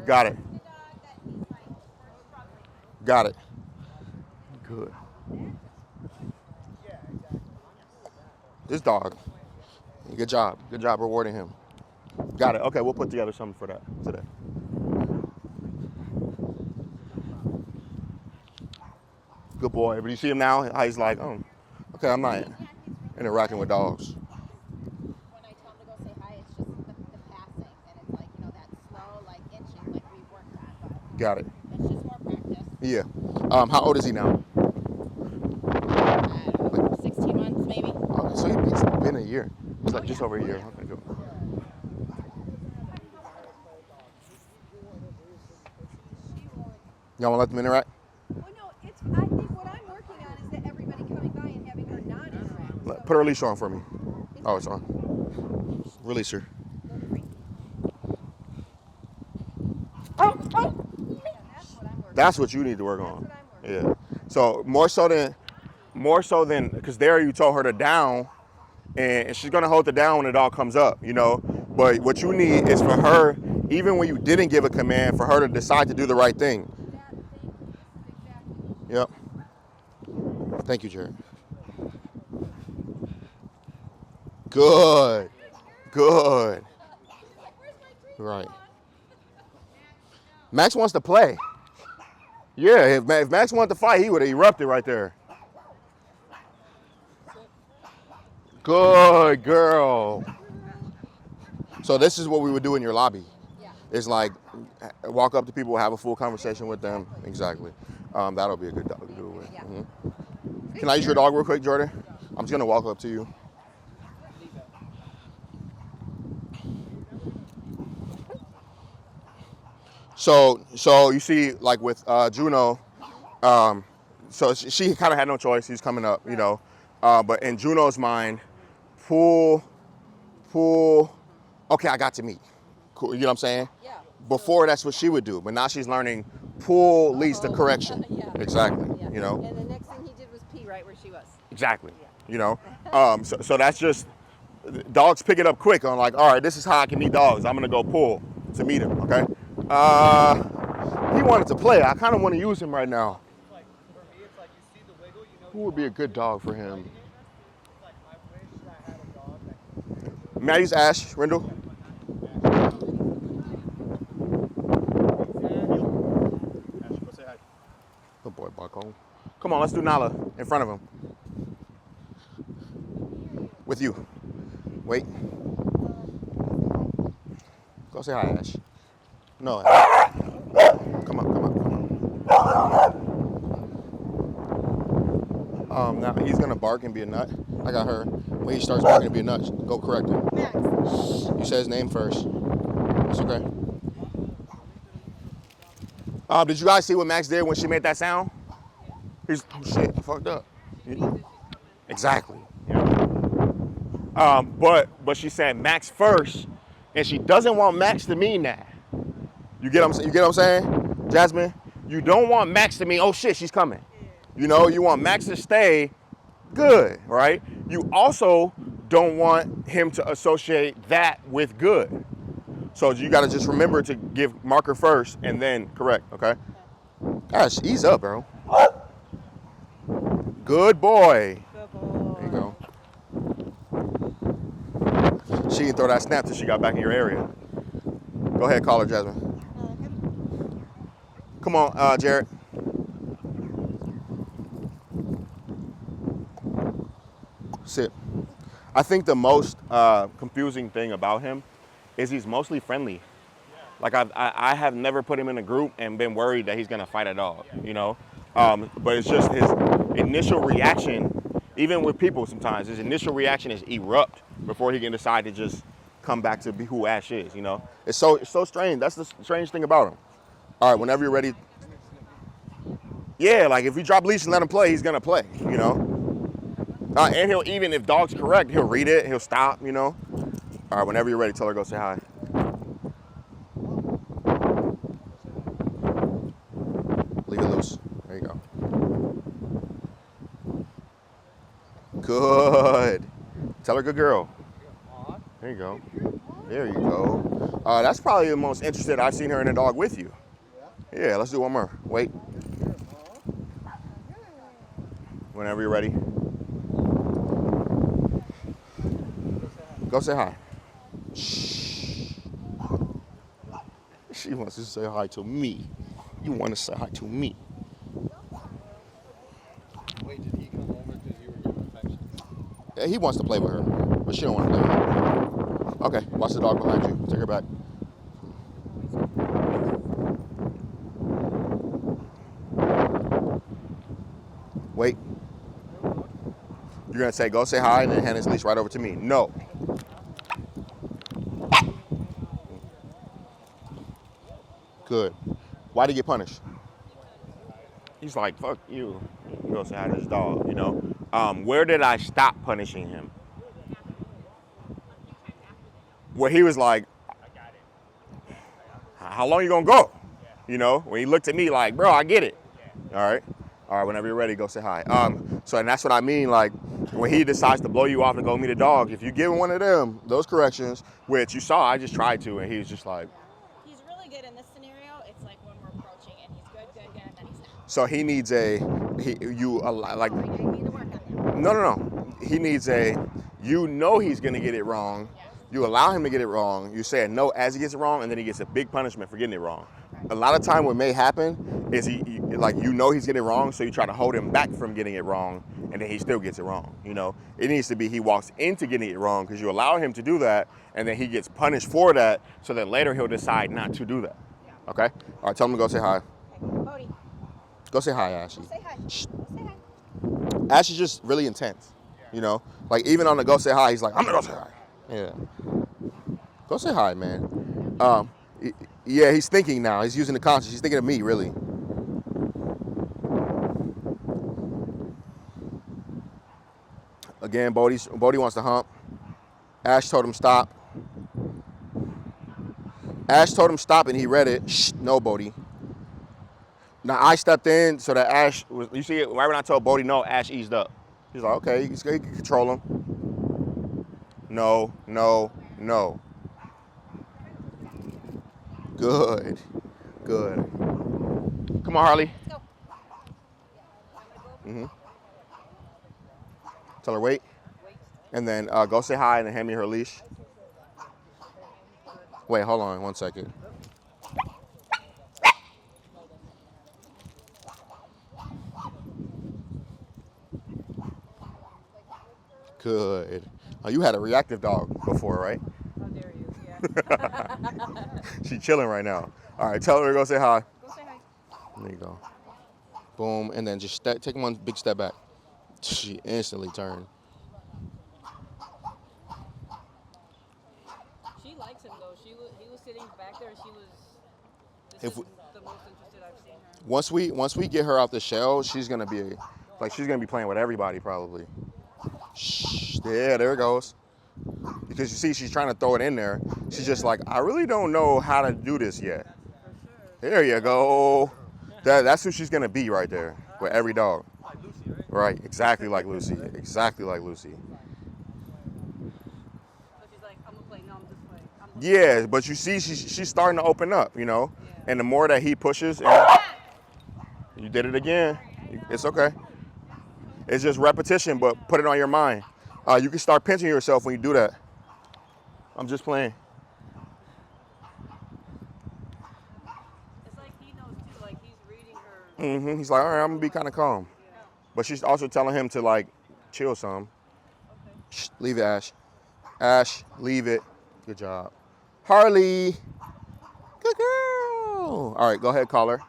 Got it. Got it. Good. This dog. Good job. Good job rewarding him. Got it. Okay, we'll put together something for that today. Good boy. But you see him now? How he's like, oh, okay, I'm not interacting with dogs.
When I tell him to go say hi, it's just the passing, and it's like, you know, that slow, like inching, like we worked on. But
Got it.
it's just more practice.
Yeah. How old is he now?
I don't know, 16 months maybe.
Okay, so he's been a year. It's like just over a year. Okay, good. Y'all want to let them interact?
Well, no, I think what I'm working on is that everybody coming by and having her not interact.
Put her leash on for me. Oh, it's on. Release her. That's what you need to work on. Yeah. So more so than because there you told her to down, and she's gonna hold it down when the dog comes up, you know. But what you need is for her, even when you didn't give a command, for her to decide to do the right thing. Yep. Thank you, Jared. Good. Good. Right. Max wants to play. Yeah, if Max wanted to fight, he would have erupted right there. Good girl. So this is what we would do in your lobby.
Yeah.
It's like walk up to people, have a full conversation with them. Exactly. That'll be a good dog to do it with.
Yeah.
Mm-hmm. Can I use your dog real quick, Jordan? I'm just gonna walk up to you. So you see, like with Juno, so she kind of had no choice. He's coming up, you know. But in Juno's mind, pull. Okay, I got to meet. Cool. You know what I'm saying?
Yeah.
Before that's what she would do, but now she's learning pull leads to correction.
Yeah.
Exactly.
Yeah.
You know.
And the next thing he did was pee right where she was.
Exactly. You know. So that's just dogs pick it up quick on like, all right, this is how I can meet dogs. I'm gonna go pull to meet him. Okay. He wanted to play. I kind of want to use him right now. Who would be a good dog for him? May I use Ash, Rendell? Good boy, Bucko. Come on, let's do Nala in front of him. With you. Wait. Go say hi, Ash. No, Ash. Come on. Now he's gonna bark and be a nut. I got her. When he starts barking and be a nut, go correct him.
Max.
You say his name first. It's okay. Did you guys see what Max did when she made that sound? He's, oh shit, I fucked up. Exactly. Yeah. But she said Max first, and she doesn't want Max to mean that. You get what I'm saying, Jasmine? You don't want Max to mean, oh shit, she's coming. You know, you want Max to stay good, right? You also don't want him to associate that with good. So you got to just remember to give marker first and then correct, okay? Gosh, ease up, bro. Good boy.
Good boy.
There you go. She didn't throw that snap till she got back in your area. Go ahead, call her, Jasmine. Come on, Jared. Sit. I think the most confusing thing about him is he's mostly friendly. Like I have never put him in a group and been worried that he's gonna fight a dog, you know? But it's just his initial reaction, even with people sometimes, his initial reaction is erupt before he can decide to just come back to be who Ash is, you know? It's so strange. That's the strange thing about him. All right, whenever you're ready. Yeah, like if you drop leash and let him play, he's gonna play, you know? And he'll, even if dog's correct, he'll read it, he'll stop, you know? All right, whenever you're ready, tell her go say hi. Leave it loose. There you go. Good. Tell her good girl. There you go. There you go. That's probably the most interested I've seen her in a dog with you. Yeah, let's do one more. Wait. Whenever you're ready. Go say hi. Shh. She wants to say hi to me. You want to say hi to me.
Wait, did he come over because you were giving affection?
Yeah, he wants to play with her, but she don't want to play with him. Okay, watch the dog behind you. Take her back. Wait. You're going to say, go say hi, and then hand his leash right over to me. No. Good. Why'd he get punished? He's like, fuck you. Go say hi to this dog, you know? Where did I stop punishing him? Where he was like, how long you gonna go? You know, when he looked at me like, bro, I get it. All right, whenever you're ready, go say hi. So, and that's what I mean, like, when he decides to blow you off to go meet a dog, if you give him one of them, those corrections, which you saw, I just tried to, and he was just like.
He's really good in this scenario. It's like when we're approaching and he's good, and then he's not.
So he needs like.
I need to work on that.
No. He needs you know he's gonna get it wrong. You allow him to get it wrong. You say no as he gets it wrong, and then he gets a big punishment for getting it wrong. A lot of time what may happen is he like, you know he's getting it wrong, so you try to hold him back from getting it wrong, and then he still gets it wrong. You know, it needs to be he walks into getting it wrong because you allow him to do that, and then he gets punished for that, so that later he'll decide not to do that. Okay? All right, tell him to go say hi.
Okay, Bodhi,
Go say hi, Ashley.
go say hi.
Shh.
Go say hi.
Ashley's just really intense. You know, like even on the go say hi, he's like, I'm gonna go say hi. Yeah. Go say hi, man. Yeah, he's thinking now. He's using the conscience. He's thinking of me, really. Again, Bodhi wants to hump. Ash told him stop. Ash told him stop, and he read it. Shh, no, Bodhi. Now I stepped in so that Ash was. You see it right when I told Bodhi no, Ash eased up. He's like, okay, you can control him. No. Good. Come on, Harley.
Let's go.
Tell her wait. And then go say hi and then hand me her leash. Wait, hold on 1 second. Good. Oh, you had a reactive dog before, right?
How dare you? Yeah.
She's chilling right now. All right, tell her to go say hi.
Go say hi.
There you go. Boom, and then just take one big step back. She instantly turned.
She likes him though. He was sitting back there. She was. This
If
is
we-
the most interested I've seen her.
Once we get her off the shell, she's gonna be playing with everybody probably. Shh, yeah, there it goes. Because you see, she's trying to throw it in there. She's just like, I really don't know how to do this yet. There you go. That's who she's gonna be right there with every dog.
Like Lucy, right?
Right, exactly like Lucy. Exactly like Lucy.
So she's like, I'm gonna play. No, I'm just playing.
Yeah, but you see, she's starting to open up, you know. And the more that he pushes, and you did it again. It's okay. It's just repetition, but put it on your mind. You can start pinching yourself when you do that. I'm just playing.
It's like he knows too. Like he's reading her.
He's like, all right, I'm gonna be kind of calm. But she's also telling him to like chill some. Shh, leave it, Ash. Ash, leave it. Good job. Harley. Good girl. All right, go ahead, call her.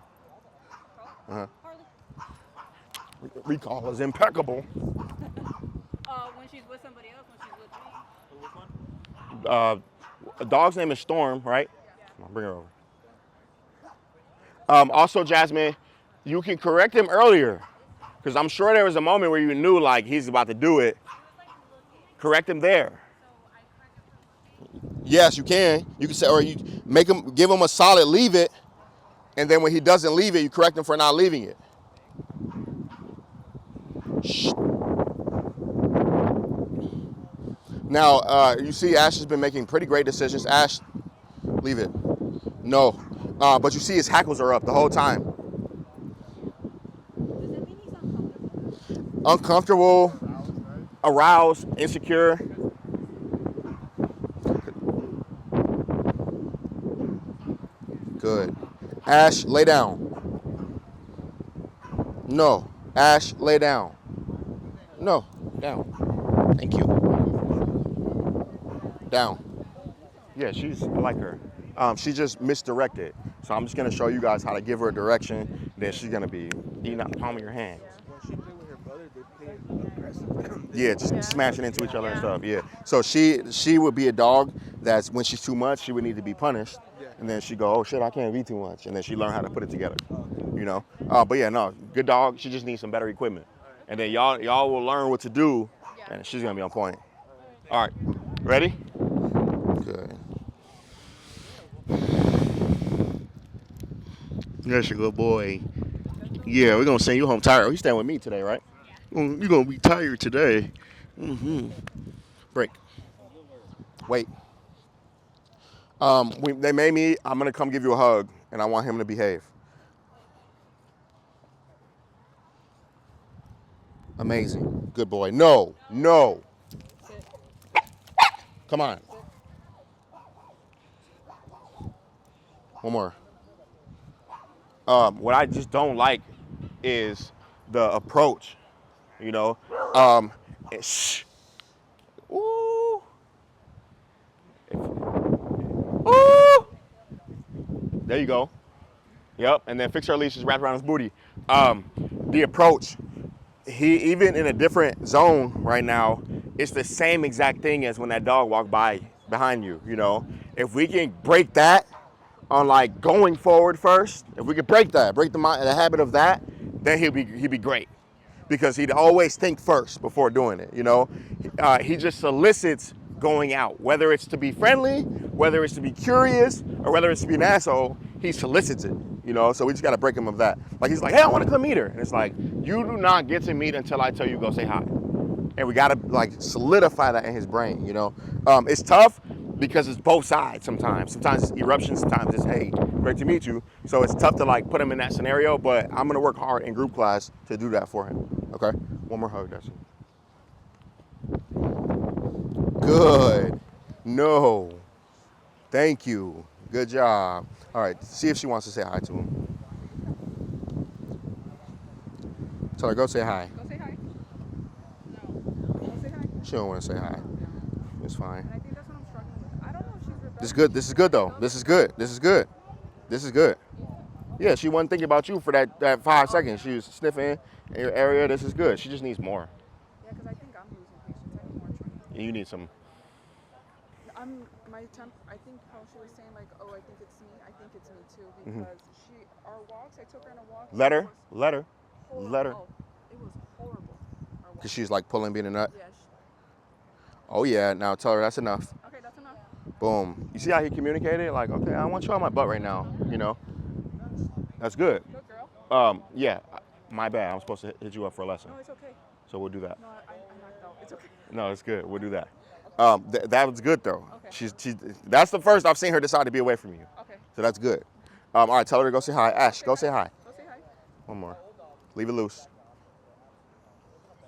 Harley.
Recall is impeccable.
When she's with somebody else, when she's with me.
A dog's name is Storm, right? I'll bring her over. Also, Jasmine, you can correct him earlier, because I'm sure there was a moment where you knew like he's about to do it. Correct him there. Yes, you can. You can say, or you give him a solid leave it, and then when he doesn't leave it, you correct him for not leaving it. Shh. Now, you see Ash has been making pretty great decisions. Ash, leave it. No. But you see his hackles are up the whole time.
Does that mean he's uncomfortable?
Uncomfortable, aroused, insecure. Good. Ash, lay down. No. Ash, lay down. No. Down. Thank you. Down. Yeah, she's, I like her. She just misdirected. So I'm just gonna show you guys how to give her a direction. Then she's gonna be eating out the palm of your hand.
When she played with her brother, they played aggressive.
Yeah, just smashing into each other and stuff. Yeah. So she would be a dog that's when she's too much, she would need to be punished. And then she go, oh shit, I can't be too much. And then she learn how to put it together. You know. But yeah, no, good dog. She just needs some better equipment. And then y'all will learn what to do, and she's gonna be on point. All right, ready? Good. That's a good boy. Yeah, we're gonna send you home tired. Oh, you staying with me today, right? You're gonna be tired today. Break. Wait. They made me. I'm gonna come give you a hug, and I want him to behave. Amazing. Good boy. No. No. Come on. One more. What I just don't like is the approach. You know. Shh. Ooh. Ooh. There you go. Yep. And then fix her leash, just wrap around his booty. The approach. He even in a different zone right now, it's the same exact thing as when that dog walked by behind you, you know. If we can break that on like going forward first, if we could break the habit of that, then he'd be great. Because he'd always think first before doing it, you know. He just solicits going out, whether it's to be friendly, whether it's to be curious, or whether it's to be an asshole, he solicits it, you know, so we just gotta break him of that. Like he's like, hey, I wanna come meet her. And it's like, you do not get to meet until I tell you go say hi. And we gotta like solidify that in his brain, you know. It's tough because it's both sides sometimes. Sometimes it's eruptions, sometimes it's, hey, great to meet you. So it's tough to like put him in that scenario, but I'm gonna work hard in group class to do that for him, okay? One more hug, Dustin. Good. No. Thank you. Good job. All right, see if she wants to say hi to him. Tell her, go say hi.
Go say hi. No. Go say hi.
She don't want to say hi. It's fine.
And I think that's what I'm struggling with. I don't know if she's rebellious.
This is good. This is good, though. This is good. This is good. This is good. Yeah, she wasn't thinking about you for that 5 seconds. She was sniffing in your area. This is good. She just needs more.
Yeah, because I think I'm losing patience. I need more training.
You need some.
My attempt, I think how she was saying like, oh, I think it's me. I think it's me too because our walks, I took her on a walk.
Let her.
Oh, it was horrible.
Because she's like pulling, being a nut.
Yeah.
Oh yeah. Now tell her that's enough.
Okay, that's enough.
Boom. You see how he communicated? Like, okay, I want you on my butt right now. You know. That's good.
Good girl.
Yeah. My bad. I'm supposed to hit you up for a lesson.
No, it's okay.
So we'll do that.
No, I knocked out. It's okay.
No, it's good. We'll do that. That was good though.
Okay.
That's the first I've seen her decide to be away from you.
Okay.
So that's good. All right, tell her to go say hi. Ash, go say hi.
Go say hi.
One more. Leave it loose.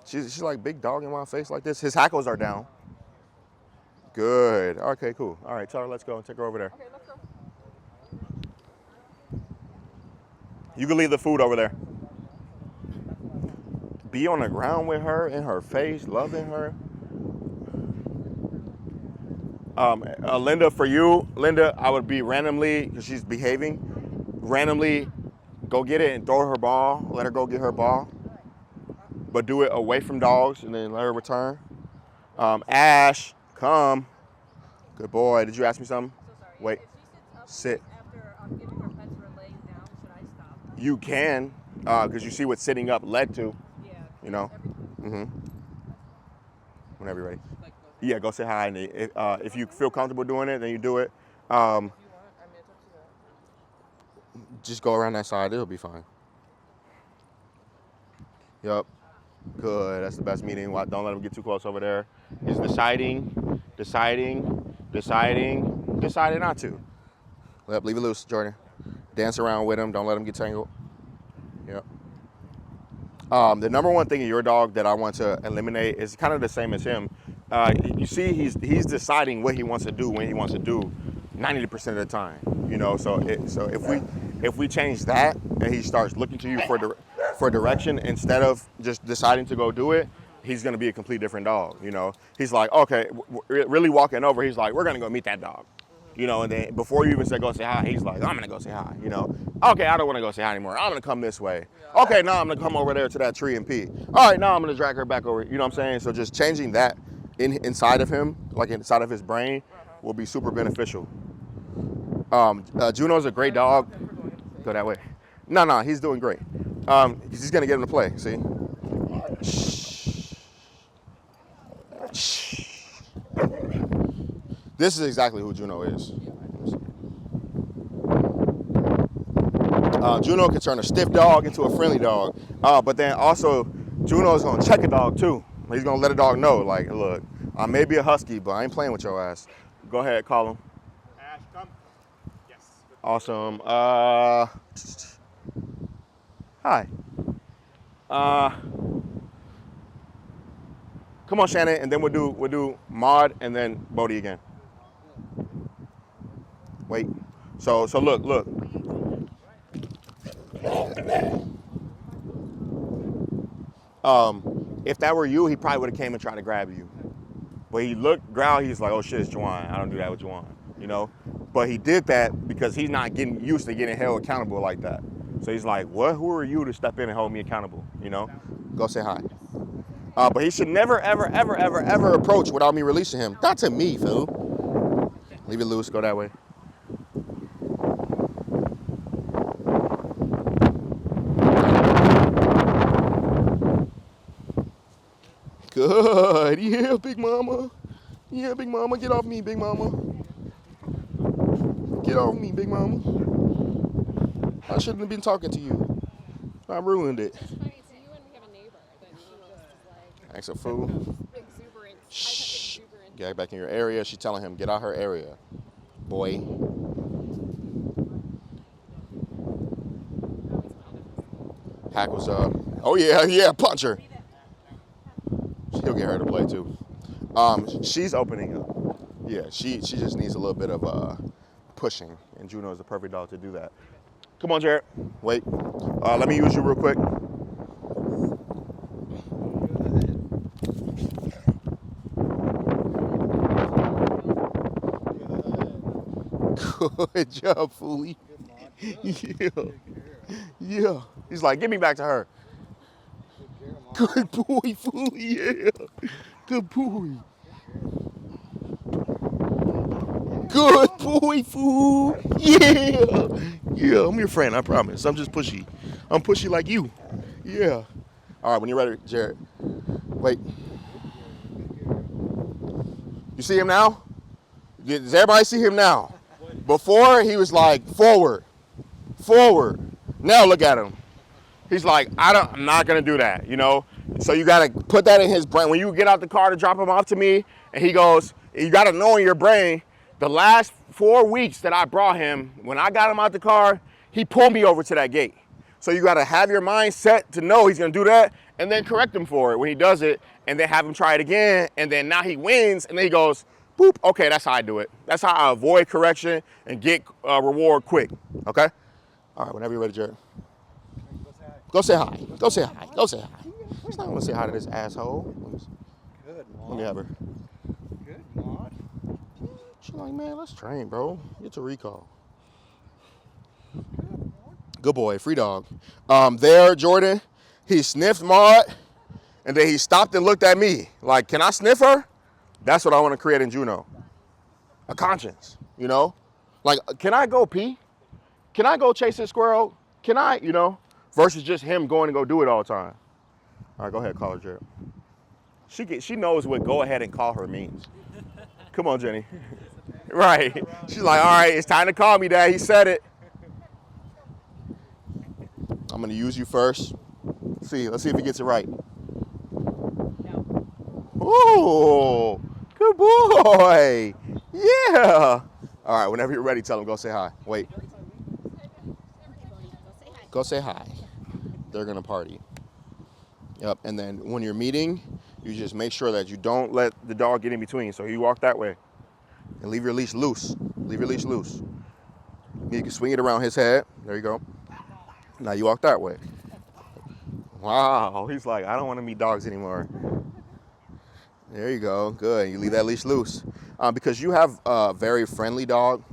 She's like big dog in my face like this. His hackles are down. Good. Okay, cool. All right, tell her let's go and take her over there.
Okay, let's go.
You can leave the food over there. Be on the ground with her, in her face, loving her. Linda, for you, Linda, I would be randomly, because she's behaving, randomly go get it and throw her ball. Let her go get her ball. But do it away from dogs and then let her return. Ash, come. Good boy. Did you ask me something?
So sorry.
Wait.
If she
Sit.
sits up after I'm giving her pets or laying down, should I stop?
You can, because you see what sitting up led to,
Yeah.
you know. Whenever you're ready. Yeah, go say hi. And if you feel comfortable doing it, then you do it. Just go around that side. It'll be fine. Yep. Good. That's the best meeting. Don't let them get too close over there. He's deciding deciding not to. Leave it loose, Jordan. Dance around with him. Don't let him get tangled. Yep. The number one thing in your dog that I want to eliminate is kind of the same as him. You see, he's deciding what he wants to do when he wants to do 90% of the time. You know, so if we change that and he starts looking to you for direction instead of just deciding to go do it, he's going to be a complete different dog. You know, he's like, okay, really walking over. He's like, we're going to go meet that dog. You know, and then before you even say go say hi, he's like, I'm gonna go say hi. You know, okay, I don't want to go say hi anymore. I'm gonna come this way. Okay, now I'm gonna come over there to that tree and pee. All right, now I'm gonna drag her back over. You know what I'm saying? So just changing that inside of him, like inside of his brain, will be super beneficial. Juno's a great dog. Go that way. No, he's doing great. He's gonna get him to play. See? Shh. This is exactly who Juno is. Juno can turn a stiff dog into a friendly dog, but then also Juno's gonna check a dog too. He's gonna let a dog know, like, look, I may be a husky, but I ain't playing with your ass. Go ahead, call him.
Ash, come. Yes.
Awesome. Hi. Come on, Shannon, and then we'll do Maud and then Bodie again. Wait. So look. If that were you, he probably would have came and tried to grab you. But he looked, growled, he's like, oh shit, it's Juwan. I don't do that with Juwan, you know? But he did that because he's not getting used to getting held accountable like that. So he's like, what? Who are you to step in and hold me accountable, you know? Go say hi. But he should never, ever approach without me releasing him. Not to me, fool. Leave it loose, go that way. Good, yeah, big mama. Yeah, big mama, get off me, big mama. Get off me, big mama. I shouldn't have been talking to you. I ruined it.
It's funny, so you and we have a neighbor that she just like
Acts a fool.
exuberant.
Shh. Get back in your area. She's telling him, get out her area, boy. Hack was up. Oh yeah, punch her. He'll get her to play too. She's opening up. Yeah, she just needs a little bit of pushing, and Juno is the perfect dog to do that. Come on, Jared. Wait. Let me use you real quick. Good job, Foolie. Yeah. He's like, give me back to her. Good boy, Foolie. Yeah. Good boy. Good boy, fool. Yeah. Yeah, I'm your friend, I promise. I'm just pushy. I'm pushy like you. Yeah. All right, when you're ready, Jared. Wait. You see him now? Does everybody see him now? Before, he was like, forward. Now look at him. He's like, I'm not gonna do that, you know? So you gotta put that in his brain. When you get out the car to drop him off to me, and he goes, you gotta know in your brain, the last 4 weeks that I brought him, when I got him out the car, he pulled me over to that gate. So you gotta have your mind set to know he's gonna do that, and then correct him for it when he does it, and then have him try it again, and then now he wins, and then he goes, boop, okay, that's how I do it. That's how I avoid correction and get reward quick, okay? All right, whenever you're ready, Jared. Go say hi. Go say hi. Go say hi. She's not gonna say hi to this asshole.
Good,
Let me have her.
Good, Maud.
She's like, man, let's train, bro. Get your recall. Good boy, free dog. There, Jordan, he sniffed Maud, and then he stopped and looked at me. Like, can I sniff her? That's what I want to create in Juno. A conscience, you know? Like, can I go pee? Can I go chase a squirrel? Can I, you know? Versus just him going to go do it all the time. All right, go ahead, call her, Jared. She knows what go ahead and call her means. Come on, Jenny. Right. She's like, all right, it's time to call me, Dad. He said it. I'm going to use you first. Let's see if he gets it right.
No.
Ooh, Good boy. Yeah. All right, whenever you're ready, tell him go say hi. Wait. Go say hi. They're going to party. Yep, and then when you're meeting, you just make sure that you don't let the dog get in between. So you walk that way and leave your leash loose. Leave your leash loose. You can swing it around his head. There you go. Now you walk that way. Wow, he's like, I don't want to meet dogs anymore. There you go, good. You leave that leash loose. Because you have a very friendly dog,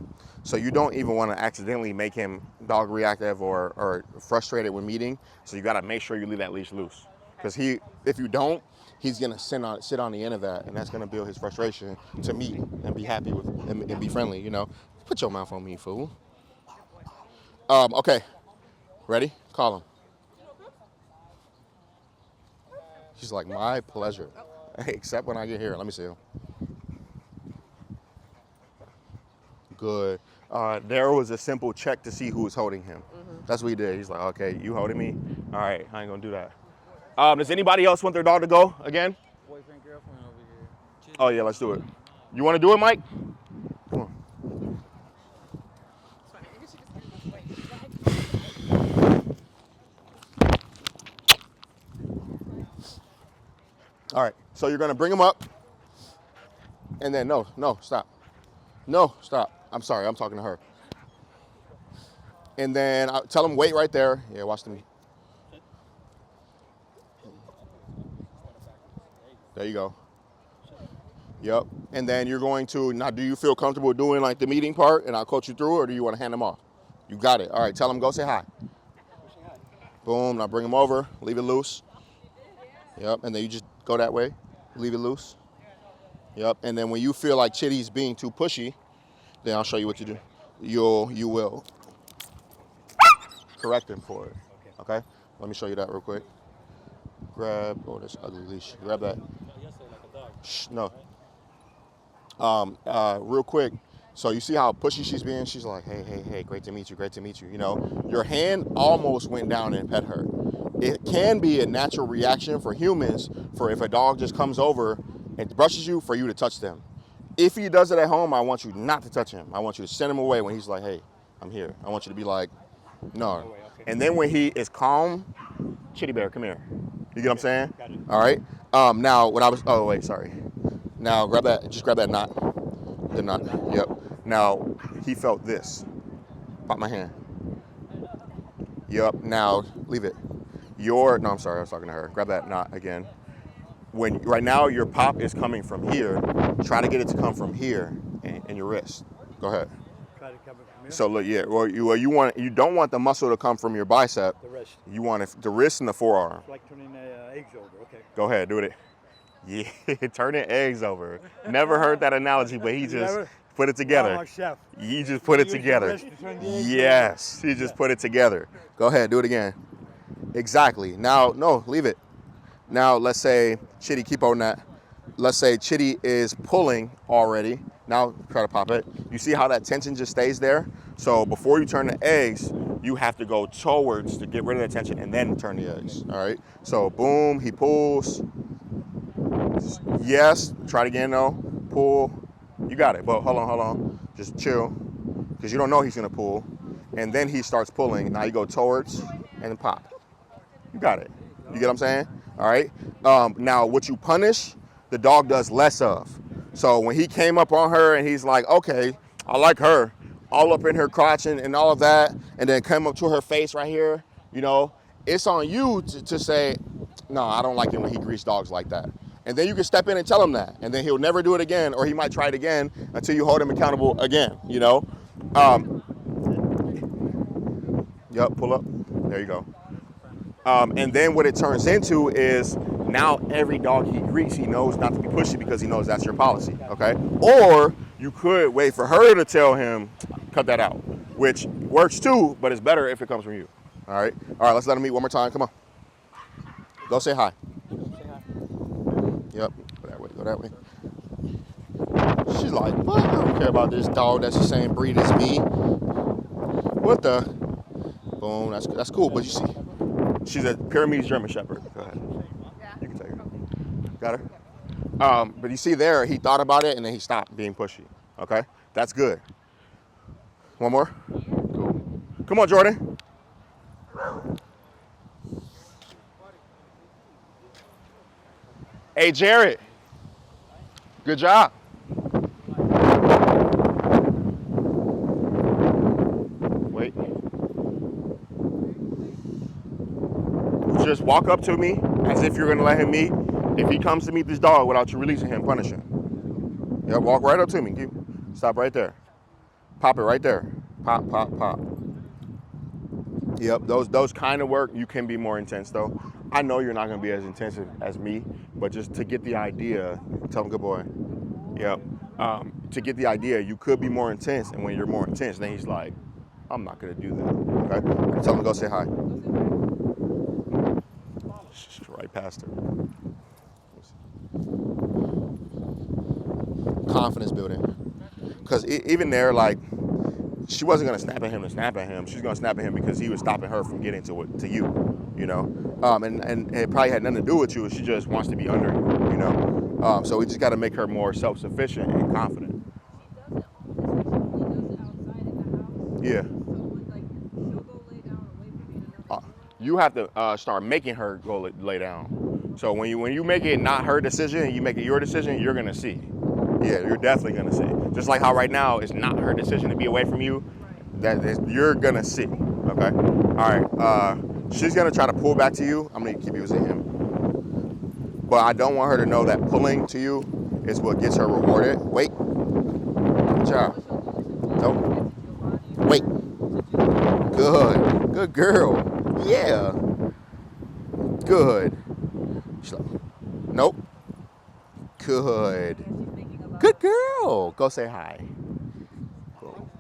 so you don't even want to accidentally make him dog reactive or frustrated when meeting. So you got to make sure you leave that leash loose. Because if you don't, he's going to sit on the end of that, and that's going to build his frustration to meet and be happy with and be friendly, you know. Put your mouth on me, fool. Okay, ready? Call him. She's like, my pleasure. Except when I get here. Let me see him. Good. There was a simple check to see who was holding him. That's what he did. He's like, okay, you holding me? All right, I ain't gonna do that. Does anybody else want their dog to go again?
Boyfriend, girlfriend over here.
Oh yeah, let's do it. You want to do it, Mike? Come on. All right, so you're gonna bring him up, and then no, stop. No, stop. I'm sorry, I'm talking to her. And then tell him wait right there. Yeah, watch the meat. There you go. Yep. And then you're going to, now do you feel comfortable doing like the meeting part and I'll coach you through, or do you want to hand him off? You got it. All right, tell him go say hi. Boom, now bring him over, leave it loose. Yep, and then you just go that way, leave it loose. Yep, and then when you feel like Chitty's being too pushy, then I'll show you what to do. You will correct him for it, okay? Let me show you that real quick. Grab, oh, this ugly leash. Grab that. Shh, no. Real quick, so you see how pushy she's being? She's like, hey, great to meet you. You know, your hand almost went down and pet her. It can be a natural reaction for humans for if a dog just comes over and brushes you, for you to touch them. If he does it at home, I want you not to touch him. I want you to send him away when he's like, hey, I'm here. I want you to be like, no. And then when he is calm, Chitty Bear, come here. You get what I'm saying?
Got it.
All right. Now, when I was, oh, wait, sorry. Now, just grab that knot. The knot, yep. Now, he felt this. Pop my hand. Yep, now, leave it. No, I'm sorry, I was talking to her. Grab that knot again. Right now, your pop is coming from here. Try to get it to come from here in your wrist. Go ahead.
Try to come from here.
So look, yeah, well, you don't want the muscle to come from your bicep.
The wrist.
You want the wrist and the forearm.
It's like turning eggs over. Okay.
Go ahead, do it. Yeah, turning eggs over. Never heard that analogy, but he just put it together.
I'm a chef.
You just put it together. Yes, he just put it together. Go ahead, do it again. Exactly. Now, no, leave it. Now, let's say, Chitty, keep on that. Let's say Chitty is pulling already. Now, try to pop it. You see how that tension just stays there? So before you turn the eggs, you have to go towards to get rid of the tension and then turn the eggs, all right? So boom, he pulls. Yes, try it again though. Pull. You got it, but hold on. Just chill, because you don't know he's gonna pull. And then he starts pulling. Now you go towards and pop. You got it. You get what I'm saying? All right. Now, what you punish, the dog does less of. So when he came up on her and he's like, okay, I like her, all up in her crotch and all of that, and then come up to her face right here, you know, it's on you to say, no, I don't like it when he greets dogs like that. And then you can step in and tell him that, and then he'll never do it again, or he might try it again until you hold him accountable again, you know? Yep, pull up. There you go. And then what it turns into is now every dog he greets, he knows not to be pushy because he knows that's your policy, okay? Or you could wait for her to tell him, cut that out, which works too, but it's better if it comes from you, all right? All right, let's let him meet one more time. Come on. Go say hi. Yep, go that way. She's like, what? I don't care about this dog that's the same breed as me. What the? Boom, that's cool, but you see, she's a Pyrenees German Shepherd. Go ahead.
Yeah.
You can take her. Got her? But you see there, he thought about it and then he stopped being pushy. Okay, that's good. One more. Cool. Come on, Jordan. Hey, Jared. Good job. Wait. Just walk up to me as if you're gonna let him meet. If he comes to meet this dog without you releasing him, punish him. Yeah, walk right up to me. Stop right there. Pop it right there. Pop, pop, pop. Yep, those kind of work. You can be more intense though. I know you're not gonna be as intensive as me, but just to get the idea, tell him good boy. Yep. To get the idea, you could be more intense, and when you're more intense, then he's like, I'm not gonna do that. Okay? Tell him to go say hi. Right past her. Confidence building. Because even there, like, she wasn't gonna snap at him to snap at him. She's gonna snap at him because he was stopping her from getting to you, you know. And it probably had nothing to do with you. She just wants to be under you know. So we just got to make her more self-sufficient and confident. Yeah. You have to start making her go lay down. So when you make it not her decision and you make it your decision, you're gonna see. Yeah, you're definitely gonna see. Just like how right now it's not her decision to be away from you. You're gonna see. Okay. All right. She's gonna try to pull back to you. I'm gonna keep using him. But I don't want her to know that pulling to you is what gets her rewarded. Wait. Good job. Nope. Wait. Good. Good girl. Yeah. Good. Nope. Good. Good girl. Go say hi. Boom.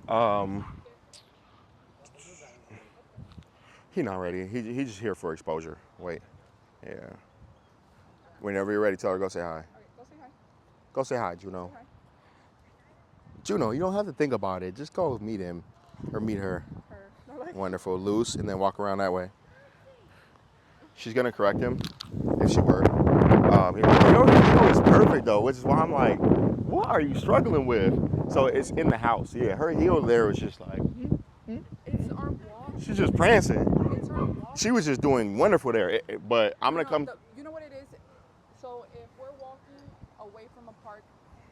Boom. He not ready. He's just here for exposure. Wait. Yeah. Whenever you're ready, tell her go say hi.
Go say hi.
Go say hi, Juno. Say hi. Juno, you don't have to think about it. Just go meet him or meet her. Wonderful. Loose and then walk around that way. She's gonna correct him if she were. Heel is perfect though, which is why I'm like, what are you struggling with? So it's in the house. Yeah, her heel there was just like.
It's our walk.
She's just prancing.
It's our walk.
She was just doing wonderful there. But I'm gonna come.
You know what it is? So if we're walking away from a park,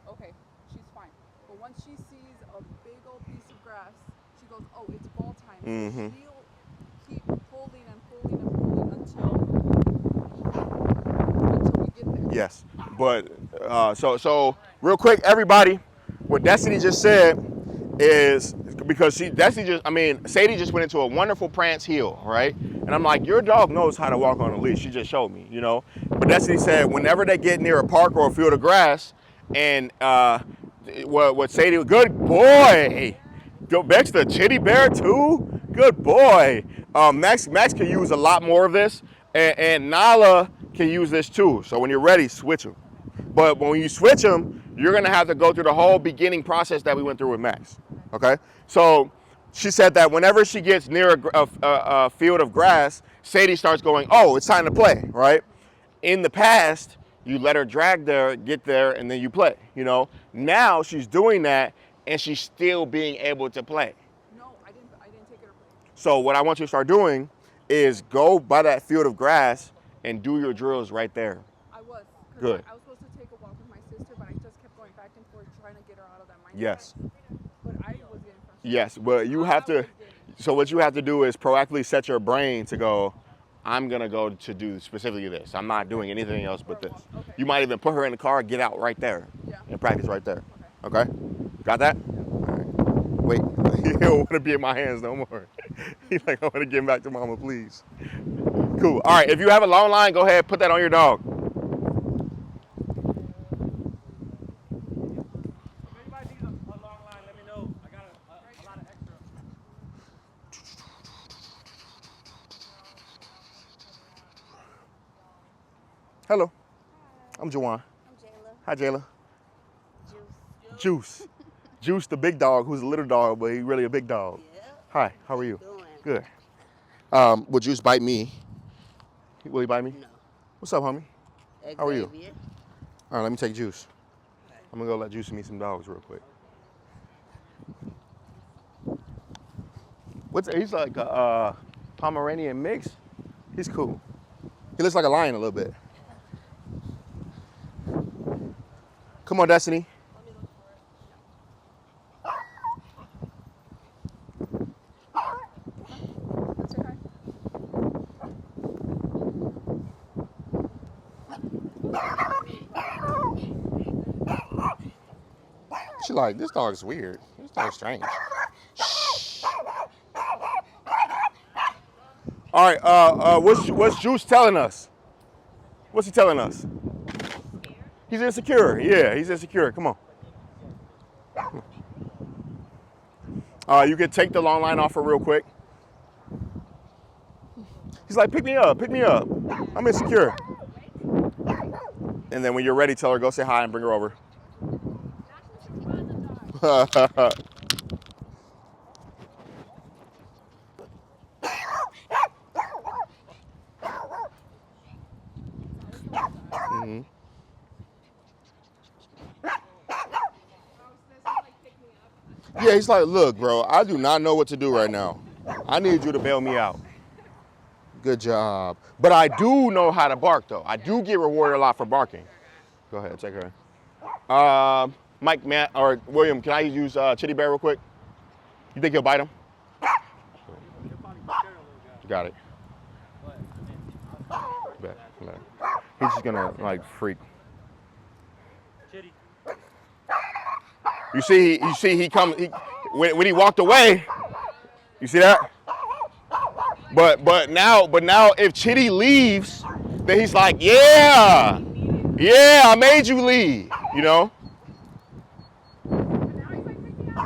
okay, she's fine. But once she sees a big old piece of grass, she goes, oh, it's ball time.
Mm-hmm.
So she'll keep pulling and pulling and pulling until we get there.
Yes, but so real quick, everybody, what Destiny just said is because Sadie just went into a wonderful prance heel, right? And I'm like, your dog knows how to walk on a leash. She just showed me, you know. But Destiny said whenever they get near a park or a field of grass, and what Sadie, good boy. Go Bex the chitty bear too. Good boy. Max can use a lot more of this, and Nala can use this too. So when you're ready, switch them. But when you switch them, you're gonna have to go through the whole beginning process that we went through with Max. Okay. So she said that whenever she gets near a field of grass, Sadie starts going, oh, it's time to play, right? In the past, you let her drag there, get there, and then you play, you know? Now she's doing that, and she's still being able to play.
No, I didn't take her.
So what I want you to start doing is go by that field of grass and do your drills right there.
I was.
Good.
I was supposed to take a walk with my sister, but I just kept going back and forth trying to get her out of that mindset.
Yes.
But I was getting frustrated.
Yes, but you have to, so what you have to do is proactively set your brain to go, I'm gonna go to do specifically this. I'm not doing anything else but this.
Okay.
You might even put her in the car, get out right there, and practice right there. Okay? Got that? All right. Wait, he don't want to be in my hands no more. He's like, I want to get him back to mama, please. Cool. All right, if you have a long line, go ahead, put that on your dog. Hello. I'm Jawan.
I'm Jayla.
Hi, Jayla.
Juice.
Juice, the big dog, who's a little dog, but he's really a big dog.
Yep.
Hi, how are you?
Doing.
Good. Will Juice bite me? Will he bite me?
No.
What's up, homie? How are you?
Xavier.
All right, let me take Juice. I'm gonna go let Juice meet some dogs real quick. He's like a Pomeranian mix. He's cool. He looks like a lion a little bit. Come on, Destiny.
Let me look for it. Say hi.
She's like, this dog's weird. This dog's strange. Shh. All right, what's Juice telling us? What's he telling us? He's insecure. Yeah, he's insecure. Come on. You can take the long line off her real quick. He's like, pick me up, pick me up. I'm insecure. And then when you're ready, tell her, go say hi and bring her over. Mm-hmm. Yeah, he's like, look, bro, I do not know what to do right now. I need you to bail me out. Good job. But I do know how to bark, though. I do get rewarded a lot for barking. Go ahead, take her. Mike, Matt, or William, can I use Chitty Bear real quick? You think he'll bite him? Got it. Bet. He's just gonna like freak. You see, he come. When he walked away, you see that? But now, if Chitty leaves, then he's like, yeah, I made you leave. You know?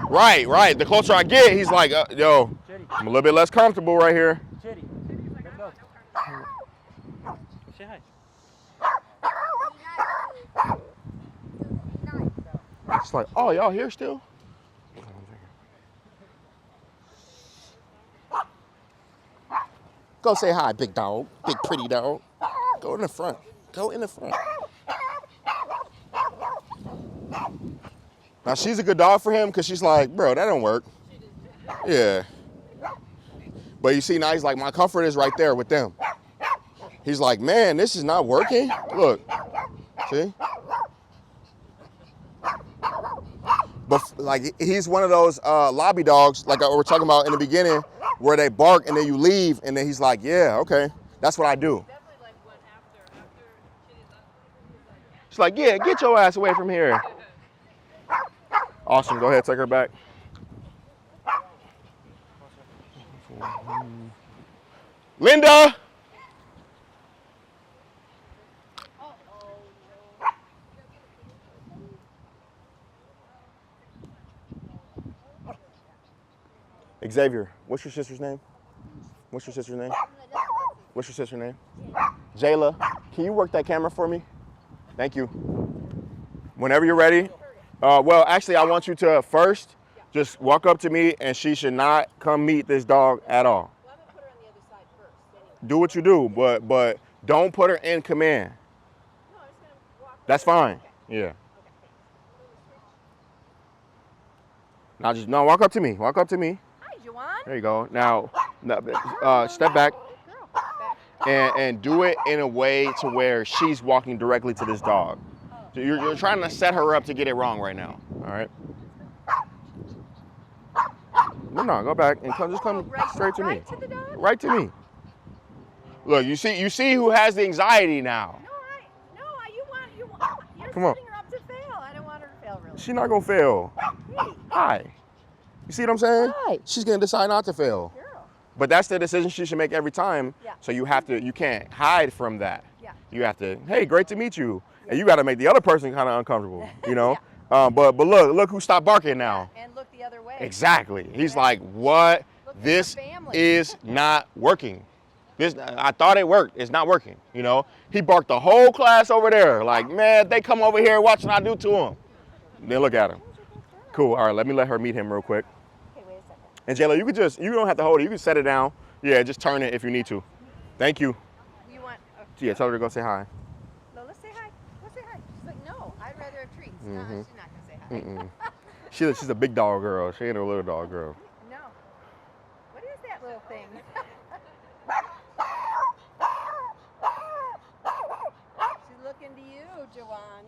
Right. The closer I get, he's like, yo, I'm a little bit less comfortable right here.
Say hi.
It's like, oh, y'all here still? Go say hi, big dog, big pretty dog. Go in the front. Go in the front. Now she's a good dog for him because she's like, bro, that don't work. Yeah. But you see, now he's like, my comfort is right there with them. He's like, man, this is not working. Look, see? But like, he's one of those lobby dogs, like we were talking about in the beginning, where they bark and then you leave, and then he's like, yeah, okay, that's what I do.
Definitely like went after Chitty left.
She's like, yeah, get your ass away from here. Awesome, go ahead, take her back. Linda! Xavier, what's your sister's name? What's your sister's name? What's your sister's name? Jayla, can you work that camera for me? Thank you. Whenever you're ready. Well, actually, I want you to first just walk up to me, and she should not come meet this dog at all.
Well, I'm gonna put her on the other side first. Anyway.
Do what you do, but don't put her in command.
No, I'm just gonna walk.
That's fine. Yeah. Now just walk up to me. Walk up to me.
Hi, Juwan.
There you go. Now, step back and do it in a way to where she's walking directly to this dog. So you're trying to set her up to get it wrong right now. All right. No, go back and come straight to me.
Right to the dog?
Right to me. Look, you see who has the anxiety now.
You're
Come on.
setting her up to fail. I don't want her to fail, really.
She's not gonna fail.
Hey.
Hi. You see what I'm saying?
Hi.
She's gonna decide not to fail.
Girl.
But that's the decision she should make every time.
Yeah.
So you can't hide from that.
Yeah.
You have to, hey, great to meet you. Yeah. And you got to make the other person kind of uncomfortable, you know?
Yeah.
But look who stopped barking now.
And look the other way.
Exactly. He's like, what?
Look,
This
family.
is not working. I thought it worked. It's not working, you know? He barked the whole class over there. Like, man, they come over here watching I do to him. Then look at him. Cool. All right, let her meet him real quick.
Okay, wait a second.
And Jayla, you don't have to hold it. You can set it down Yeah, just turn it if you need to. Thank you.
You want?
Yeah, tell her to go say hi.
Lola, say hi. Go say hi. She's like, no, I'd rather have treats. No, she's not gonna say hi.
She's a big dog girl. She ain't a little dog girl.
No. What is that little thing? She's looking to you, Joanne.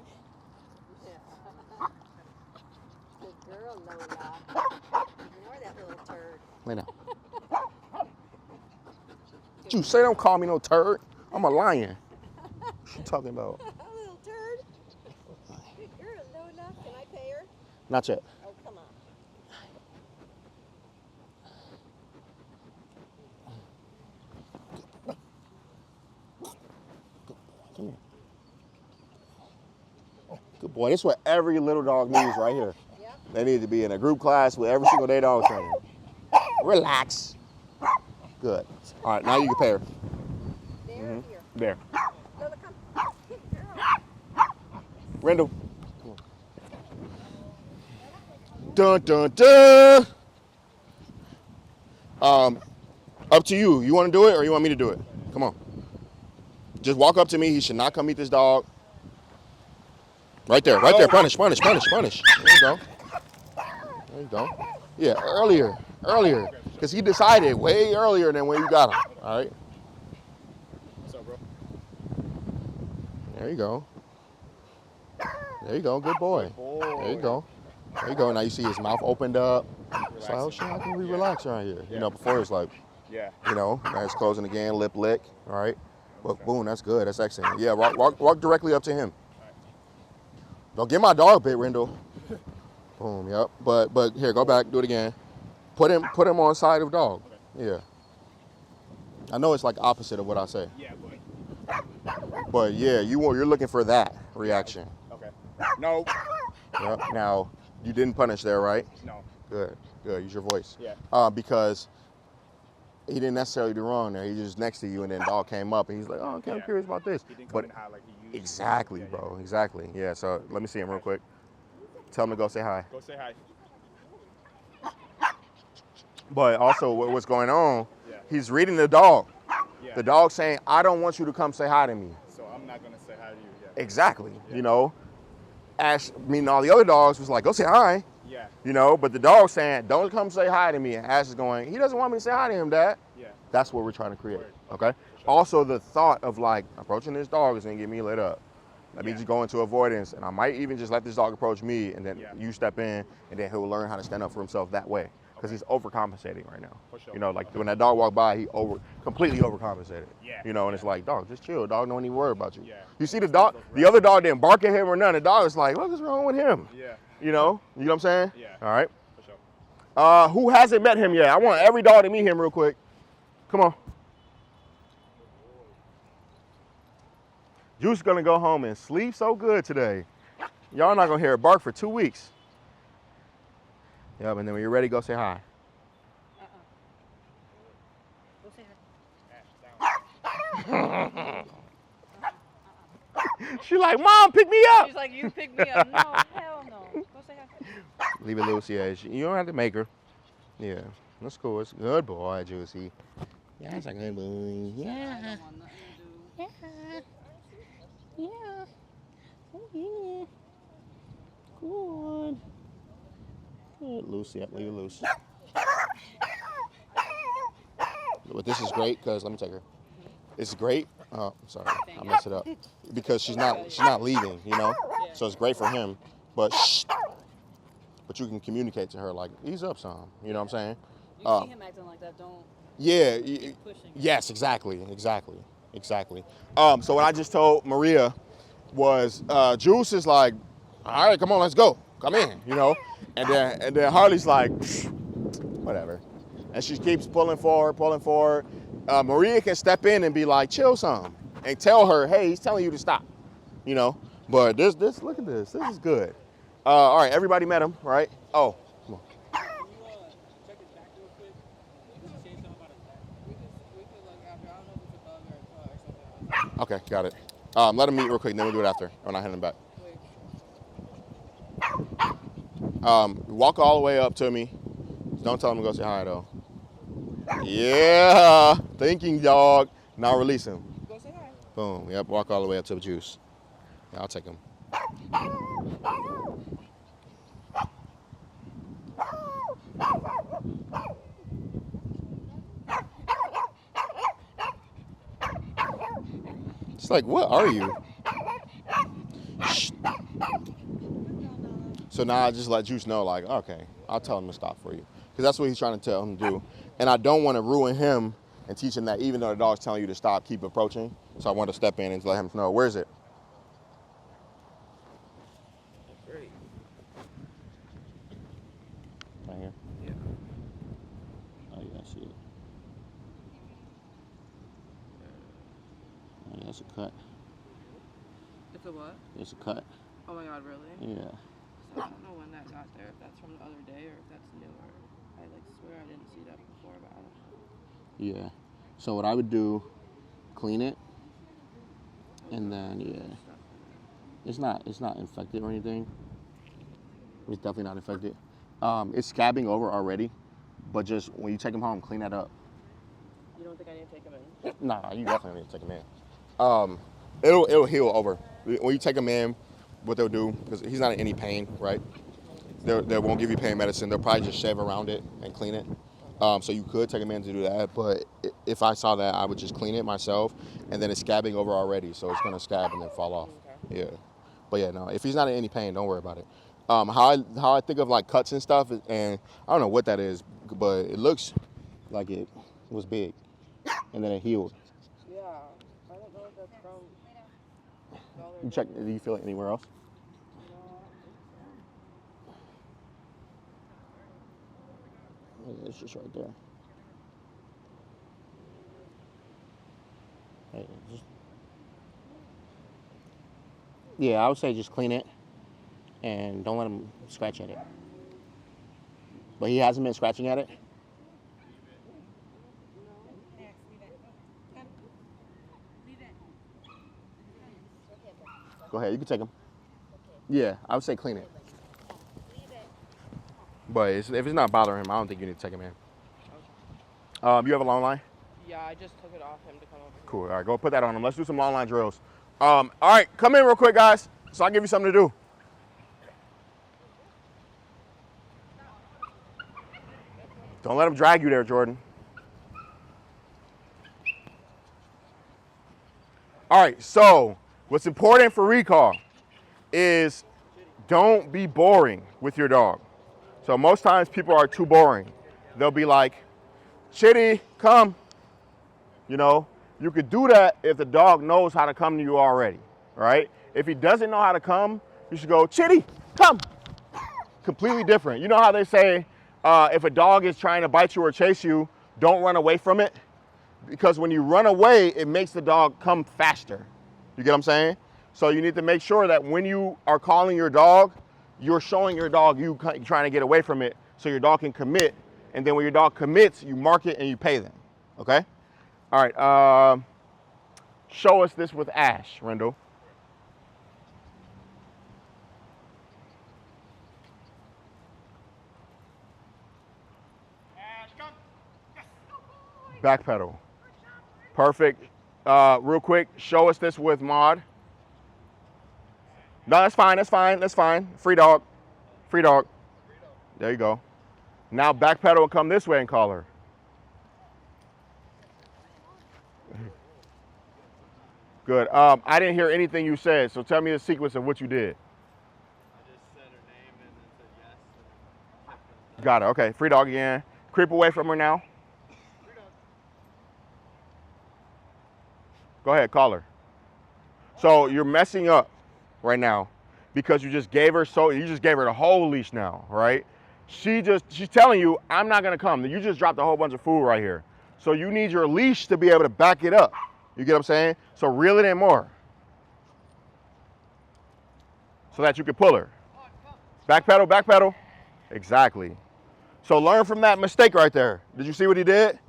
Good girl, Lola. Ignore that little turd.
Lay down. You say don't call me no turd. I'm a lion. What you talking about?
A little turd. Good girl, Lola. Can I pay her?
Not yet.
Oh, come on.
Come here. Good boy. This is what every little dog needs right here.
Yep.
They need to be in a group class with every single day dog training. Relax. Good. All right, now you can pay her.
There, here.
There.
Lola, come. Good girl.
Rendell. Dun, dun, dun. Up to you. You want to do it or you want me to do it? Come on. Just walk up to me. He should not come meet this dog. Right there, right there. Punish, punish, punish, punish. There you go. There you go. Yeah, earlier. Because he decided way earlier than when you got him. All right.
What's up, bro?
There you go. There you go. Good boy. There you go. There you go. Now you see his mouth opened up. It's like, oh shit, how can we relax around here? You know, before it's like,
Yeah.
you know, now it's closing again, lip lick. All right. But boom, that's good. That's excellent. Yeah, walk directly up to him. Don't get my dog bit, Rendell. Boom, yep. But here, go back, do it again. Put him on side of dog. Okay. Yeah. I know it's like opposite of what I say.
Yeah,
But yeah, you're looking for that reaction.
Okay. No.
Yep. Now, you didn't punish there, right?
No.
Good. Use your voice.
Yeah.
Because he didn't necessarily do wrong there. He was just next to you, and then dog came up, and he's like, oh, okay, I'm curious about this.
He didn't
But
come in high like he used
exactly,
to.
bro. Exactly. Yeah. So let me see him real quick. Tell him to go say hi.
Go say hi.
But also, what's going on?
Yeah.
He's reading the dog.
Yeah.
The dog saying, I don't want you to come say hi to me.
So I'm not gonna say hi to you. Yeah.
Exactly. Yeah. You know, Ash, all the other dogs was like, go say hi.
Yeah.
You know, but the dog saying, don't come say hi to me. And Ash is going, he doesn't want me to say hi to him, Dad.
Yeah.
That's what we're trying to create.
Word.
Okay?
Sure.
Also, the thought of like approaching this dog is gonna get me lit up. Let me just go into avoidance, and I might even just let this dog approach me, and then you step in, and then he'll learn how to stand up for himself that way. Because he's overcompensating right now.
For sure.
You know, like when that dog walked by, he completely overcompensated.
Yeah.
You know, and it's like, dog, just chill. Dog don't even worry about you.
Yeah.
You see the dog, the other dog didn't bark at him or nothing. The dog is like, what is wrong with him?
Yeah.
You know what I'm saying?
Yeah.
All right.
For sure.
Who hasn't met him yet? I want every dog to meet him real quick. Come on. Juice is gonna go home and sleep so good today. Y'all not gonna hear a bark for 2 weeks. Yep, and then when you're ready, go say hi.
Go say hi.
She's like, Mom, pick me up.
She's like, you pick me up. No, hell no. Go say hi.
Leave it loose, yeah. You don't have to make her. Yeah, that's cool. It's good boy, Juicy. Yeah, it's a good boy. Yeah.
I don't want nothing to do.
Yeah. Yeah. Oh, yeah. Good. Good. Loose, yep, leave it loose. But this is great because, let me take her. It's great. Oh, sorry, I messed it up. Because she's not leaving, you know? So it's great for him. But shh. But you can communicate to her, like, ease up some. You know what I'm saying?
You see him acting like that, don't
Yeah.
keep pushing.
Yes, exactly. So what I just told Maria was, Juice is like, all right, come on, let's go. Come in, you know? And then Harley's like, whatever. And she keeps pulling forward. Maria can step in and be like, chill some. And tell her, hey, he's telling you to stop. You know? But this, look at this. This is good. All right, everybody met him, right? Oh, come on.
Can you check his back real quick? Did he say something about his back? We could look after. I don't know if it's a dog or something.
Okay, got it. Let him meet real quick, and then we'll do it after when I hand him back. Walk all the way up to me. Don't tell him to go say hi, though. Yeah. Thinking, dog. Now release him.
Go say hi.
Boom. Yep. Walk all the way up to the juice. Yeah, I'll take him. It's like, what are you? Shh. So now I just let Juice know, like, okay, I'll tell him to stop for you. Because that's what he's trying to tell him to do. And I don't want to ruin him and teach him that even though the dog's telling you to stop, keep approaching. So I want to step in and let him know, where is it?
Great.
Right here?
Yeah.
Oh, yeah, I see it. Oh, yeah, that's a cut.
It's a what?
It's a cut.
Oh my god, really?
Yeah.
So I don't know when that got there, if that's from the other day or if that's newer. I like swear I didn't see that before, but I don't know.
Yeah. So what I would do, clean it, and then it's not infected or anything. It's definitely not infected. It's scabbing over already, but just when you take him home, clean that up.
You don't think I need to take him in?
Nah, you definitely need to take him in. It'll heal over. When you take him in, what they'll do, because he's not in any pain, right? They won't give you pain medicine. They'll probably just shave around it and clean it. So you could take him in to do that, but if I saw that, I would just clean it myself, and then it's scabbing over already, so it's gonna scab and then fall off.
Okay.
Yeah, but yeah, no. If he's not in any pain, don't worry about it. How I think of like cuts and stuff, and I don't know what that is, but it looks like it was big, and then it healed.
Yeah. I don't know if that's from Dollar
You check. Do you feel it anywhere else? It's just right there. Hey, yeah, I would say just clean it and don't let him scratch at it. But he hasn't been scratching at it? Go ahead, you can take him. Yeah, I would say clean it. But if it's not bothering him, I don't think you need to take him in. You have a long line?
Yeah, I just took it off him to come over here.
Cool. All right, go put that on him. Let's do some long line drills. All right, come in real quick, guys, so I'll give you something to do. Don't let him drag you there, Jordan. All right, so what's important for recall is don't be boring with your dog. So most times people are too boring. They'll be like, Chitty, come. You know, you could do that if the dog knows how to come to you already, right? If he doesn't know how to come, you should go, Chitty, come. Completely different. You know how they say if a dog is trying to bite you or chase you, don't run away from it? Because when you run away, it makes the dog come faster. You get what I'm saying? So you need to make sure that when you are calling your dog, you're showing your dog you trying to get away from it so your dog can commit. And then when your dog commits, you mark it and you pay them. Okay? All right. Show us this with Ash, Rendell.
Ash, come. Yes.
Back pedal. Perfect. Real quick, show us this with Maud. No, that's fine, that's fine, that's fine. Free dog. Free dog. There you go. Now back pedal and come this way and call her. Good. I didn't hear anything you said, so tell me the sequence of what you did.
I just said her name and then said yes. And kept
Got it. Okay. Free dog again. Creep away from her now. Go ahead, call her. So you're messing up right now because you just gave her the whole leash now, right? She's telling you, I'm not gonna come. You just dropped a whole bunch of food right here. So you need your leash to be able to back it up. You get what I'm saying? So reel it in more so that you can pull her. Back pedal, back pedal. Exactly. So learn from that mistake right there. Did you see what he did?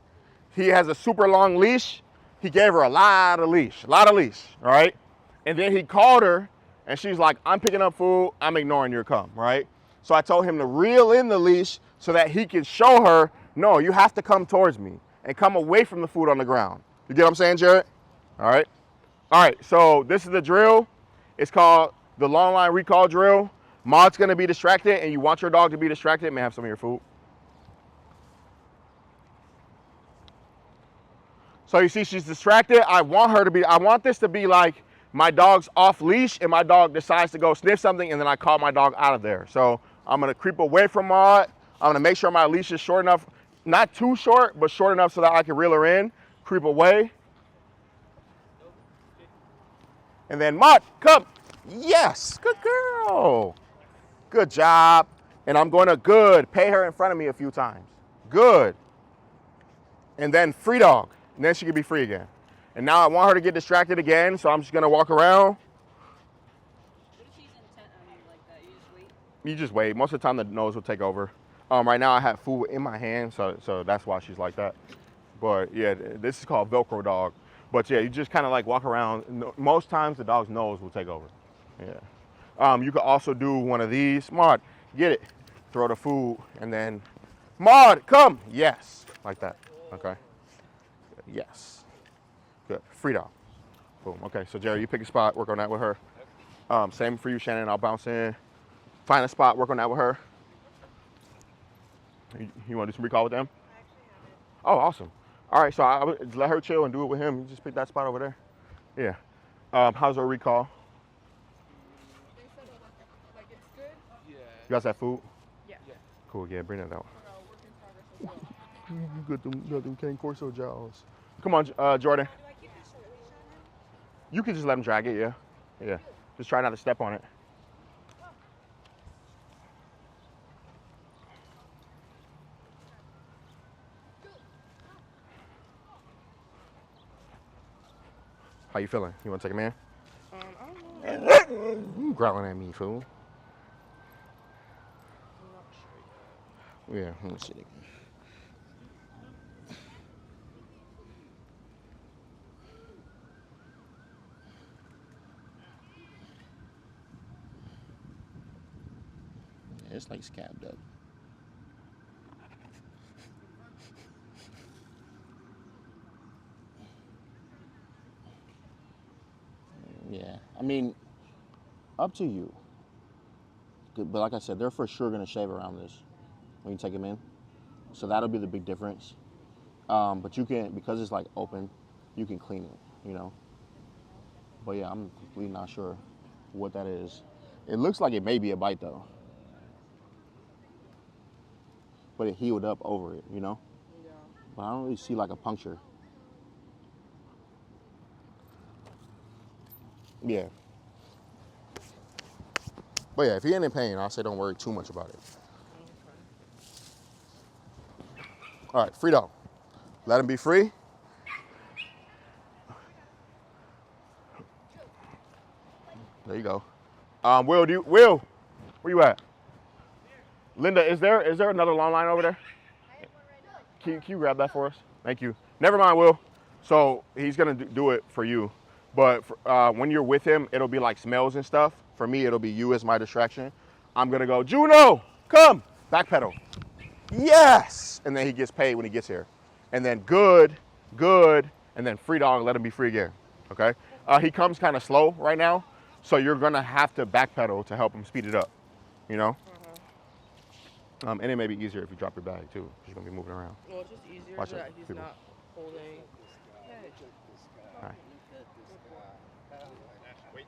He has a super long leash. He gave her a lot of leash, all right? And then he called her and she's like, I'm picking up food, I'm ignoring your come, right? So I told him to reel in the leash so that he can show her, no, you have to come towards me. and come away from the food on the ground. You get what I'm saying, Jared? All right. All right, so this is the drill. It's called the long line recall drill. Maud's gonna be distracted, and you want your dog to be distracted. May I have some of your food. So you see she's distracted. I want this to be like my dog's off leash and my dog decides to go sniff something and then I call my dog out of there. So I'm gonna creep away from Maud. I'm gonna make sure my leash is short enough, not too short, but short enough so that I can reel her in, creep away. And then Maud, come. Yes, good girl. Good job. And I'm gonna, pay her in front of me a few times. Good. And then free dog. And then she can be free again. And now I want her to get distracted again, so I'm just gonna walk around.
What if she's intent on you like that? You just wait?
You just wait. Most of the time the nose will take over. Right now I have food in my hand, so that's why she's like that. But yeah, this is called Velcro dog. But yeah, you just kind of like walk around. Most times the dog's nose will take over. Yeah. You could also do one of these. Maud, get it. Throw the food, and then, Maud, come. Yes, like that. Okay. Yes. Good. Free dog. Boom. Okay, so Jerry, you pick a spot, work on that with her. Same for you, Shannon. I'll bounce in. Find a spot, work on that with her. You want to do some recall with them?
I actually have it.
Oh, awesome. All right, so I would let her chill and do it with him. You just pick that spot over there. Yeah. How's her recall?
They said like it's good.
Yeah.
You guys have food?
Yeah.
Cool, yeah, bring that out.
Work in progress as well.
You got them cane corso jaws. Come on, Jordan.
Do I keep the short leash on him?
You can just let him drag it, yeah. Yeah. Just try not to step on it. How you feeling? You want to take a man?
I don't know.
You growling at me, fool.
I'm not sure yet.
Yeah, let me see. Yeah, it's like scabbed up. Yeah, I mean, up to you. But like I said, they're for sure gonna shave around this when you take them in. So that'll be the big difference. But you can, because it's like open, you can clean it, you know. But yeah, I'm completely not sure what that is. It looks like it may be a bite though. But it healed up over it, you know?
Yeah.
But I don't really see like a puncture. Yeah. But yeah, if he ain't in pain, I'll say don't worry too much about it.
Okay.
All right, free dog. Let him be free. There you go. Will, where you at? Linda, is there another long line over there?
I have one right now.
Can you grab that for us? Thank you. Never mind, Will. So he's gonna do it for you. But when you're with him, it'll be like smells and stuff. For me, it'll be you as my distraction. I'm gonna go, Juno, come, backpedal. Yes! And then he gets paid when he gets here. And then good, and then free dog, let him be free again, okay? He comes kind of slow right now, so you're gonna have to backpedal to help him speed it up, you know? And it may be easier if you drop your bag too, because you're gonna be moving around.
Well, it's just easier
Watch
that
out,
he's
people.
not holding.
All right.
Wait.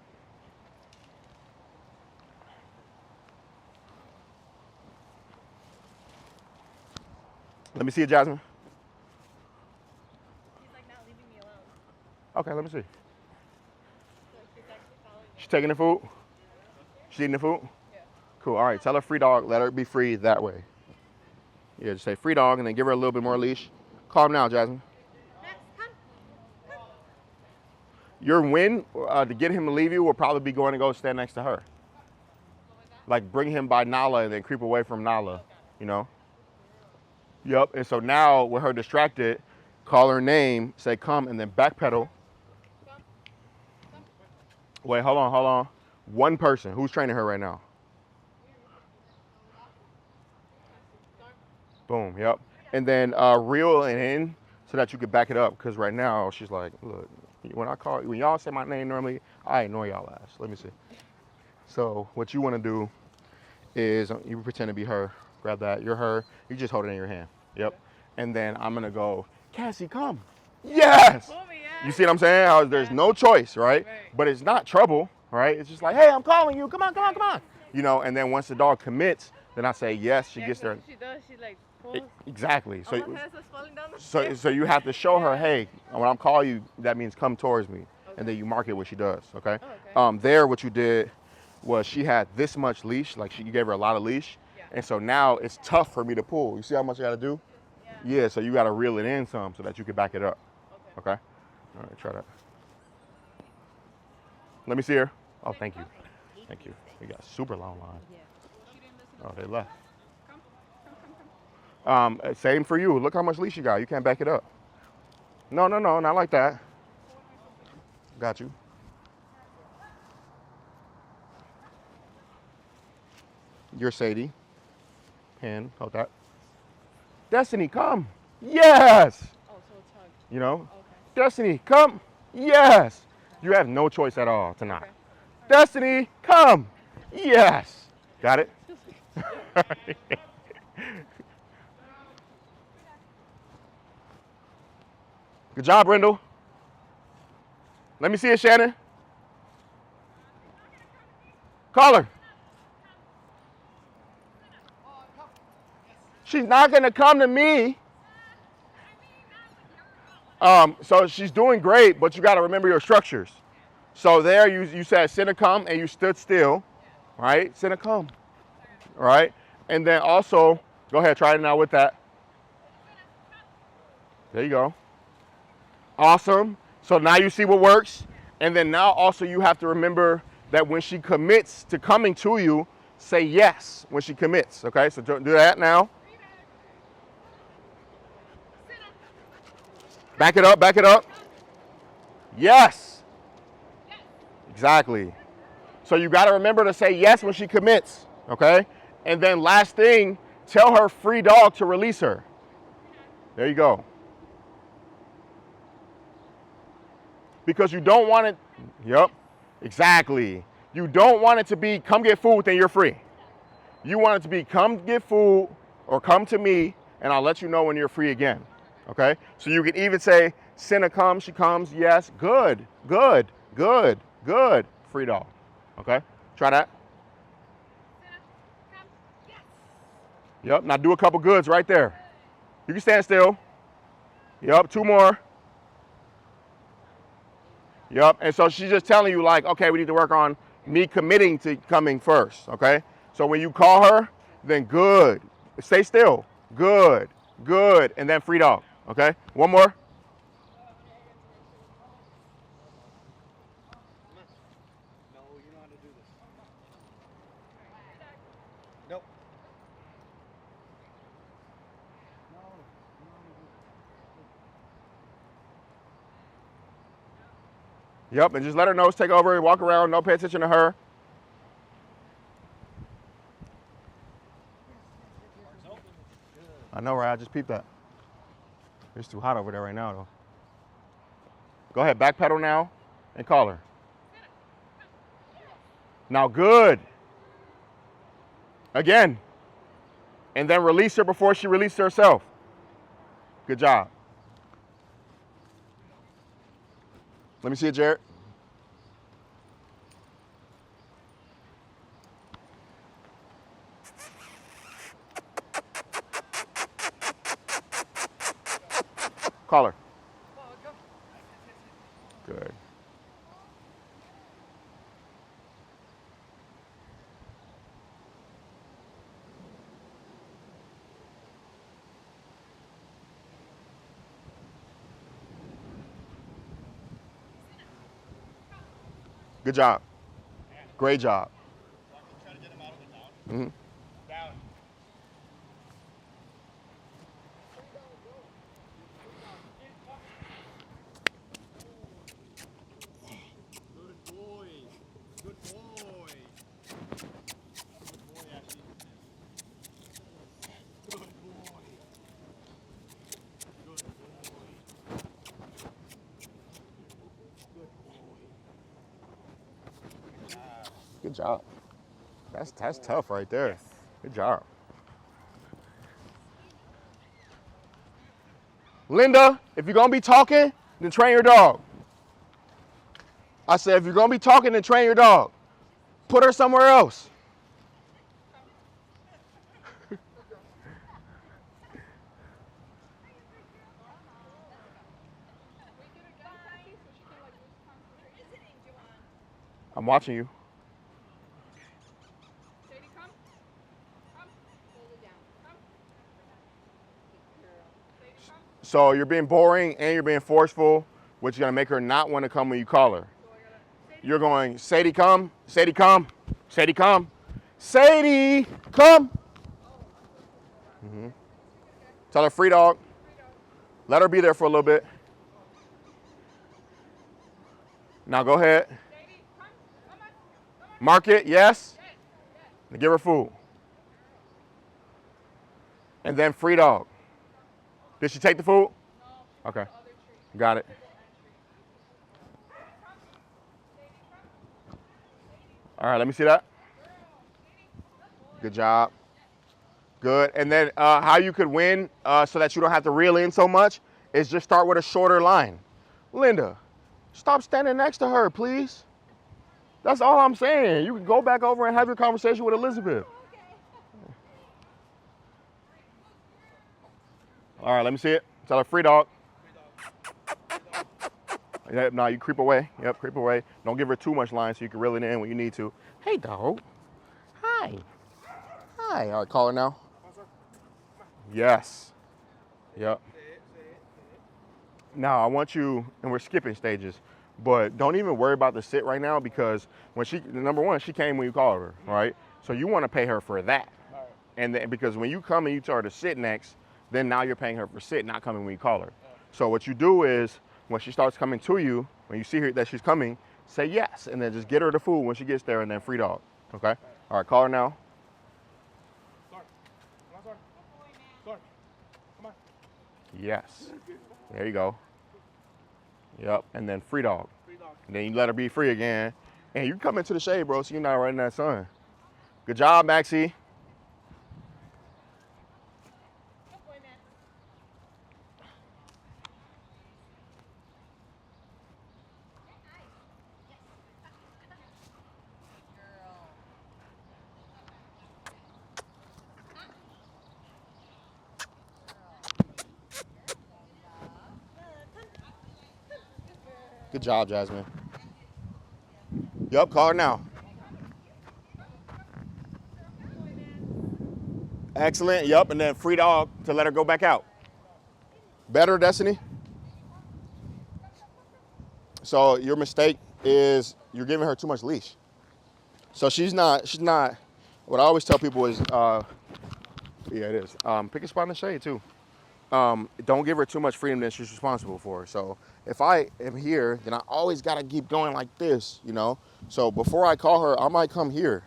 Let me see it, Jasmine.
He's like not leaving me alone.
Okay, let me see.
So he's actually following me.
She's taking the food? She's eating the food?
Yeah.
Cool, all right, tell her free dog, let her be free that way. Yeah, just say free dog and then give her a little bit more leash. Calm down, Jasmine.
Max, come.
Your win to get him to leave you will probably be going to go stand next to her. Like bring him by Nala and then creep away from Nala, you know? Yep, and so now with her distracted, call her name, say come, and then backpedal. Wait, hold on. One person, who's training her right now? Boom, yep. And then reel it in so that you could back it up. Because right now she's like, look, when y'all say my name normally, I ignore y'all ass. Let me see. So what you want to do is you pretend to be her. Grab that. You're her. You just hold it in your hand. Yep. And then I'm gonna go, Cassie, come. Yes. You see what I'm saying? How there's no choice, right? But it's not trouble, right? It's just like, hey, I'm calling you. Come on, come on, come on. You know. And then once the dog commits, then I say yes. She gets there.
She does. She like pulls.
Exactly.
Almost has us falling down the stairs.
So you have to show her, hey, when I'm calling you, that means come towards me, and then you mark it what she does. Okay. There, what you did was she had this much leash, like you gave her a lot of leash, and so now it's tough for me to pull. You see how much I got to do? Yeah. So you got to reel it in some so that you can back it up. Okay. All right. Try that. Let me see her. Oh, thank you. Thank you. We got a super long line. Oh, they left. Same for you. Look how much leash you got. You can't back it up. No, not like that. Got you. You're Sadie. Pen, hold that. Destiny, come. Yes.
Oh, so it's hugged.
You know?
Okay.
Destiny, come. Yes. You have no choice at all tonight. Destiny, come. Yes. Got it? Good job, Brindle. Let me see it, Shannon. Call her. She's not going to come to me. So she's doing great, but you got to remember your structures. So there you said sit and come, and you stood still, right? Sit and come, right? And then also, go ahead, try it now with that. There you go. Awesome. So now you see what works. And then now also you have to remember that when she commits to coming to you, say yes when she commits, okay? So do that now. Back it up, back it up. Yes. Exactly. So you got to remember to say yes when she commits, okay? And then last thing, tell her free dog to release her. There you go. Because you don't want it, yep, exactly. You don't want it to be come get food, then you're free. You want it to be come get food or come to me and I'll let you know when you're free again, okay? So you can even say, Cinna comes, she comes, yes, good, good, good, good, free dog, okay? Try that. Yep, now do a couple goods right there. You can stand still. Yep, 2 more. Yep, and so she's just telling you like, okay, we need to work on me committing to coming first, okay? So when you call her, then good. Stay still. Good, good, and then free dog, okay? 1 more.
No, you know how to do this. Nope.
Yep, and just let her nose take over, walk around, don't pay attention to her. I know, right? I just peeped that. It's too hot over there right now, though. Go ahead, backpedal now and call her. Now, good. Again. And then release her before she releases herself. Good job. Let me see it, Jared. Call her. Good. Good job. Great job. Mm-hmm.
Down. Good boy. Good boy. Good boy, Ashley. Good boy. Good boy.
Good job. That's tough right there. Good job. Linda, if you're gonna be talking, then train your dog. I said, if you're gonna be talking, then train your dog. Put her somewhere else. I'm watching you.
Sadie, come. Come. Hold it down. Come. Sadie, come.
So you're being boring and you're being forceful, which is gonna make her not want to come when you call her. You're going, Sadie, come. Sadie, come. Sadie, come. Sadie, come. Tell her free dog. Let her be there for a little bit. Now go ahead.
Sadie, come. Come on. Come on.
Mark it, yes.
Yes.
And give her food. And then free dog. Did she take the food?
No.
Okay.
Other tree.
Got it. All right, let me see that. Good job. Good. And then how you could win so that you don't have to reel in so much is just start with a shorter line. Linda, stop standing next to her, please. That's all I'm saying. You can go back over and have your conversation with Elizabeth. All right, let me see it. Tell her free dog. Yep, no, you creep away. Yep, creep away. Don't give her too much line so you can reel it in when you need to. Hey, dog. Hi. Hi. All right, call her now. Yes. Yep. Now, I want you, and we're skipping stages, but don't even worry about the sit right now because when number one, she came when you called her, right? So you want to pay her for that. And then, because when you come and you tell her to sit next, then now you're paying her for sit, not coming when you call her. So what you do is, when she starts coming to you, when you see her that she's coming, say yes, and then just get her the food when she gets there, and then free dog. Okay? All right, call her now. Yes. There you go. Yep, and then free dog. And then you let her be free again, and you come into the shade, bro, so you're not right in that sun. Good job, Maxie. Good job, Jasmine. Yup, call her now. Excellent, yup, and then free dog to let her go back out. Better, Destiny? So your mistake is you're giving her too much leash. So she's not, what I always tell people is, yeah, it is. Pick a spot in the shade too. Don't give her too much freedom that she's responsible for. So if I am here, then I always gotta keep going like this, you know? So before I call her, I might come here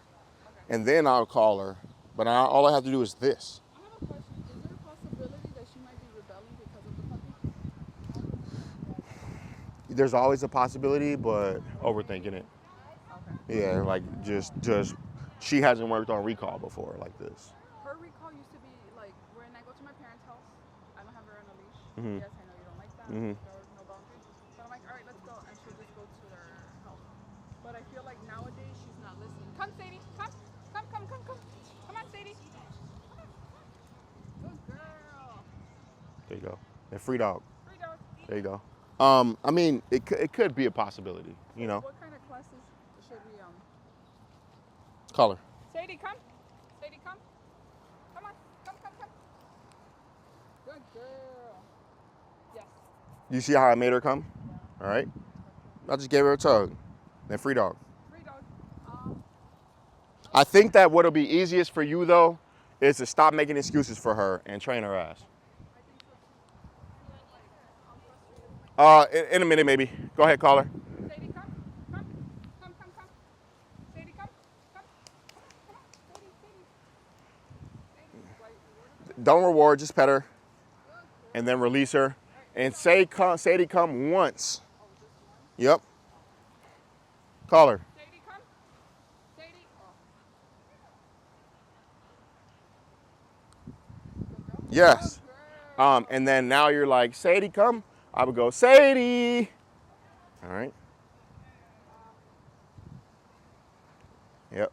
and then I'll call her. But all I have to do is this.
I have a question. Is there a possibility that she might be rebelling because of the puppy?
There's always a possibility, but overthinking it.
Okay.
Yeah, like just she hasn't worked on recall before like this.
Her recall used to be like when I go to my parents' house, I don't have her on a leash.
Mhm.
Yes, I know you don't like that.
Mhm.
There was no boundaries. So I'm like, all right, let's go. And she'll just go to their house. But I feel like nowadays she's not listening. Come, Sadie. Come. Come on, Sadie. Good girl.
There you go. And free dog.
Free dog.
There you go. I mean, it could be a possibility, you know.
What kind of classes should we
Call her.
Sadie, come. Sadie, come. Come on. Come. Good girl. Yes.
You see how I made her come? All right. I just gave her a tug. Then free dog.
Free dog.
I think that what'll be easiest for you though is to stop making excuses for her and train her ass. In a minute maybe. Go ahead, call her.
Sadie, come. Sadie, come. Sadie.
Don't reward, just pet her. And then release her. And say Sadie come once. Yep. Call her.
Sadie, come. Sadie.
Yes. And then now you're like, Sadie, come. I would go, Sadie. All right. Yep.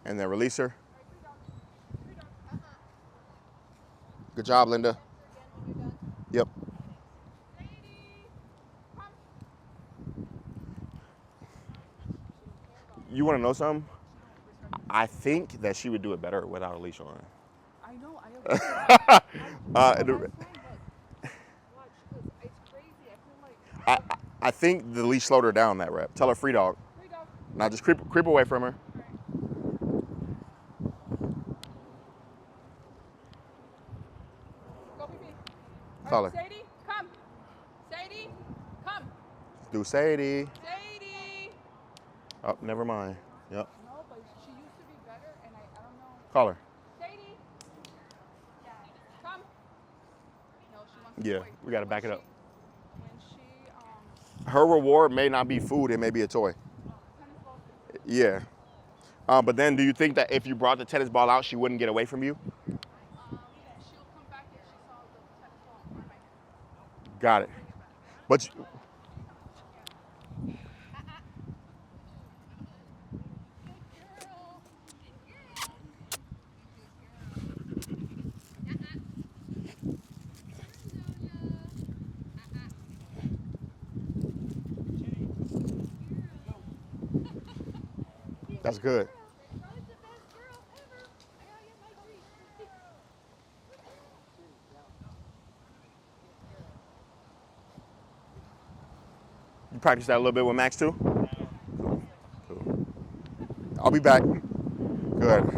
And then release her. Good job, Linda. Yep. You want to know something? I think that she would do it better without a leash on.
I know. I agree. Watch, 'cause it's crazy. I feel like
I think the leash slowed her down that rep. Tell her free dog.
free dog.
Now just creep away from her.
Go pee.
Call her.
Sadie, come. Sadie, come.
Do Sadie.
Sadie.
Oh, never mind. Yep.
No, but she used to be better, and I don't know.
Call her.
Sadie. Come. No, she wants
Yeah,
to toy.
we got to back it up.
When she
Her reward may not be food, it may be a toy.
tennis ball.
Yeah. But then do you think that if you brought the tennis ball out, she wouldn't get away from you?
She'll come back if she saw the tennis ball in front of my hand.
Got it. But that's good. You practice that a little bit with Max too? Cool. Cool. I'll be back. Good.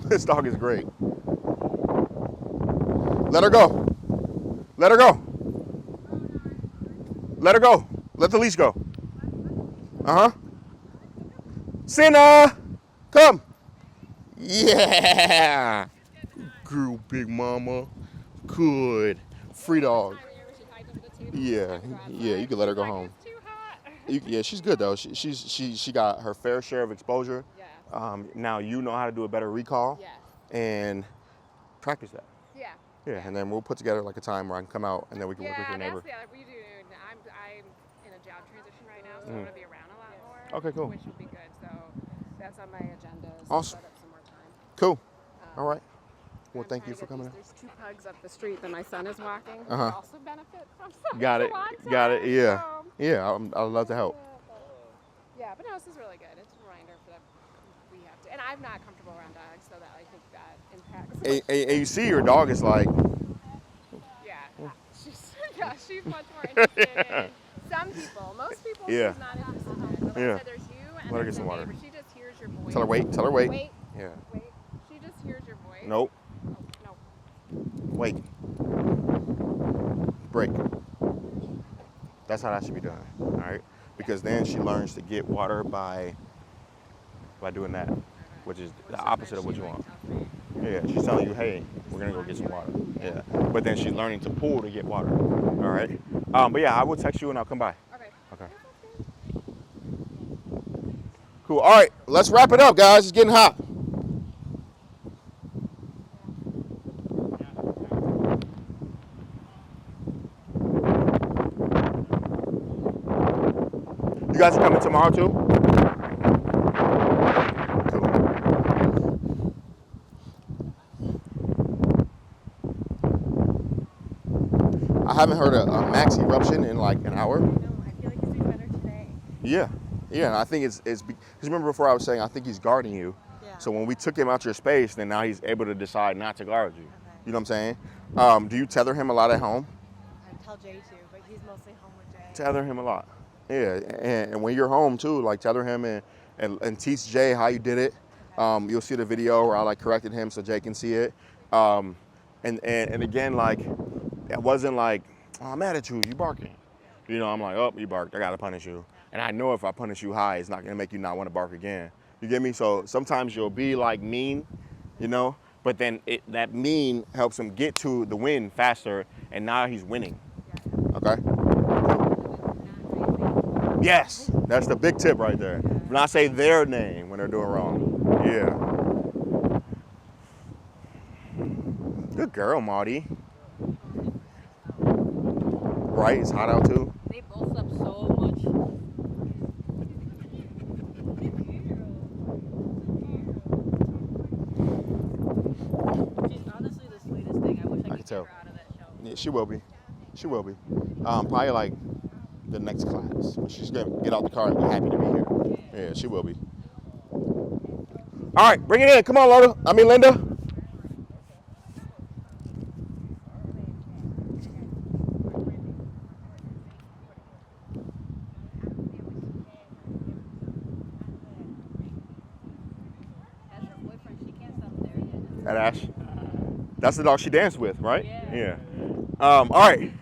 This dog is great. Let her go. Let her go. Let her go. Let the leash go. Uh-huh. Senna, come. Yeah. Girl, big mama. Good. Free dog. Yeah, yeah. You can let her go home. Yeah, she's good though. She got her fair share of exposure. Now you know how to do a better recall. And practice that. Yeah, and then we'll put together like a time where I can come out and then we can work with your neighbor.
Yeah, that's the other. We do. I'm in a job transition right now, so I want to be around a lot more.
Okay, cool.
Which would be good. So that's on my agenda. Is
Awesome.
To set up some more time.
Cool. All right. Well,
I'm
thank
trying
you
to
for
get
coming in.
There's 2 pugs up the street that my son is walking.
Uh-huh.
Who also benefit from some
Got it.
salon
Got it.
time,
Yeah.
so-
Yeah, I'd love to help.
Yeah, but no, this is really good. It's a reminder that we have to. And I'm not comfortable around dogs, so that I think that impacts.
And you see your dog is like,
She's much more interested in some people. Most people
Yeah.
she's not interested in. But like
Yeah.
I said, there's you and
Let her
there's
get some
the
water.
neighbor. She just hears your voice.
tell her wait, tell her wait.
Wait.
Yeah.
Wait. She just hears your voice.
Nope.
Oh, no.
Wait. Break. That's how that should be done. All right. Because then she learns to get water by doing that, which is the opposite of what you want. Yeah, she's telling you, hey, we're gonna go get some water. Yeah, but then she's learning to pull to get water. All right. But yeah, I will text you and I'll come by.
Okay.
Okay. Cool. All right, let's wrap it up, guys. It's getting hot. You guys are coming tomorrow too? I haven't heard a max eruption in like an hour.
No, I feel like he's doing better today.
Yeah, and I think it's because remember before I was saying I think he's guarding you.
Yeah.
So when we took him out your space, then now he's able to decide not to guard you.
Okay.
You know what I'm saying? Do you tether him a lot at home?
I tell Jay to, but he's mostly home with Jay.
Tether him a lot. Yeah, and when you're home too, like tether him and teach Jay how you did it.
Okay.
You'll see the video where I like corrected him so Jay can see it. And again, like it wasn't like, oh, I'm mad at you, you barking. You know, I'm like, oh, you barked, I gotta punish you. And I know if I punish you high, it's not gonna make you not want to bark again. You get me? So sometimes you'll be like mean, you know, but then that mean helps him get to the win faster, and now he's winning. Okay? Yes, that's the big tip right there. Do not say their name when they're doing wrong. Yeah. Good girl, Maudie. Right, it's hot out too.
They both slept so much. She's honestly the sweetest thing. I wish I could get
tell.
her out of that show.
Yeah, she will be. She will be. Probably like the next class. She's gonna get out the car and be happy to be here. Yeah, she will be. All right, bring it in. Come on, Linda.
That's her boyfriend. She can't stop staring at him.
At Ash. That's the dog she danced with, right?
Yeah.
All right.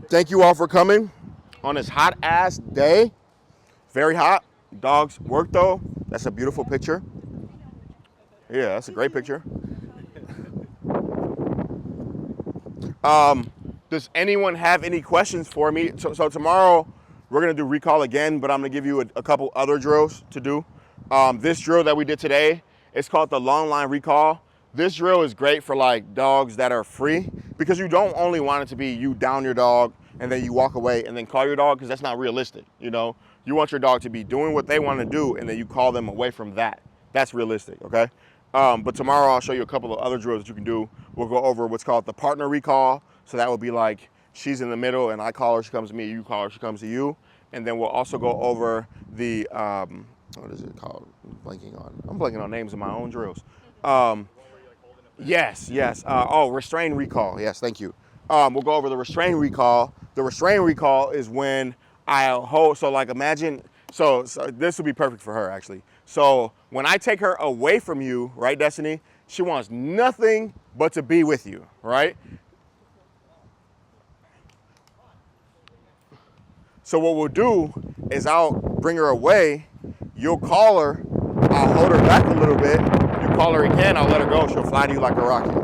Thank you all for coming on this hot ass day. Very hot. Dogs work though. That's a beautiful picture. Yeah, that's a great picture. Does anyone have any questions for me? So tomorrow we're gonna do recall again, but I'm gonna give you a couple other drills to do. This drill that we did today, it's called the long line recall. This drill is great for like dogs that are free because you don't only want it to be you down your dog and then you walk away and then call your dog because that's not realistic, you know? You want your dog to be doing what they want to do and then you call them away from that. That's realistic, okay? But tomorrow I'll show you a couple of other drills that you can do. We'll go over what's called the partner recall. So that would be like she's in the middle and I call her, she comes to me, you call her, she comes to you. And then we'll also go over the, what is it called? I'm blanking on names of my own drills. Yes. Restrain recall. Yes, thank you. We'll go over the restrain recall. The restrain recall is when I hold, so like imagine, so this would be perfect for her actually. So when I take her away from you, right, Destiny, she wants nothing but to be with you, right? So what we'll do is I'll bring her away, you'll call her, I'll hold her back a little bit, you call her again, I'll let her go, she'll fly to you like a rocket,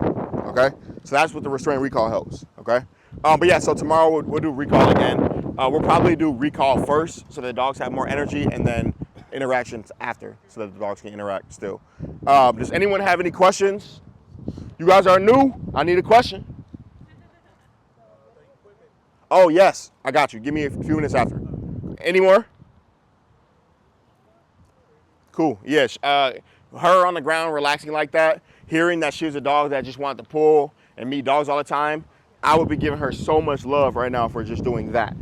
okay? So that's what the restraint recall helps, okay? But yeah, so tomorrow we'll do recall again. We'll probably do recall first so the dogs have more energy and then interactions after so that the dogs can interact still. Does anyone have any questions? You guys are new, I need a question. Oh yes, I got you. Give me a few minutes after. Any more? Cool. Yes. Her on the ground relaxing like that, hearing that she's a dog that just wanted to pull and meet dogs all the time, I would be giving her so much love right now for just doing that.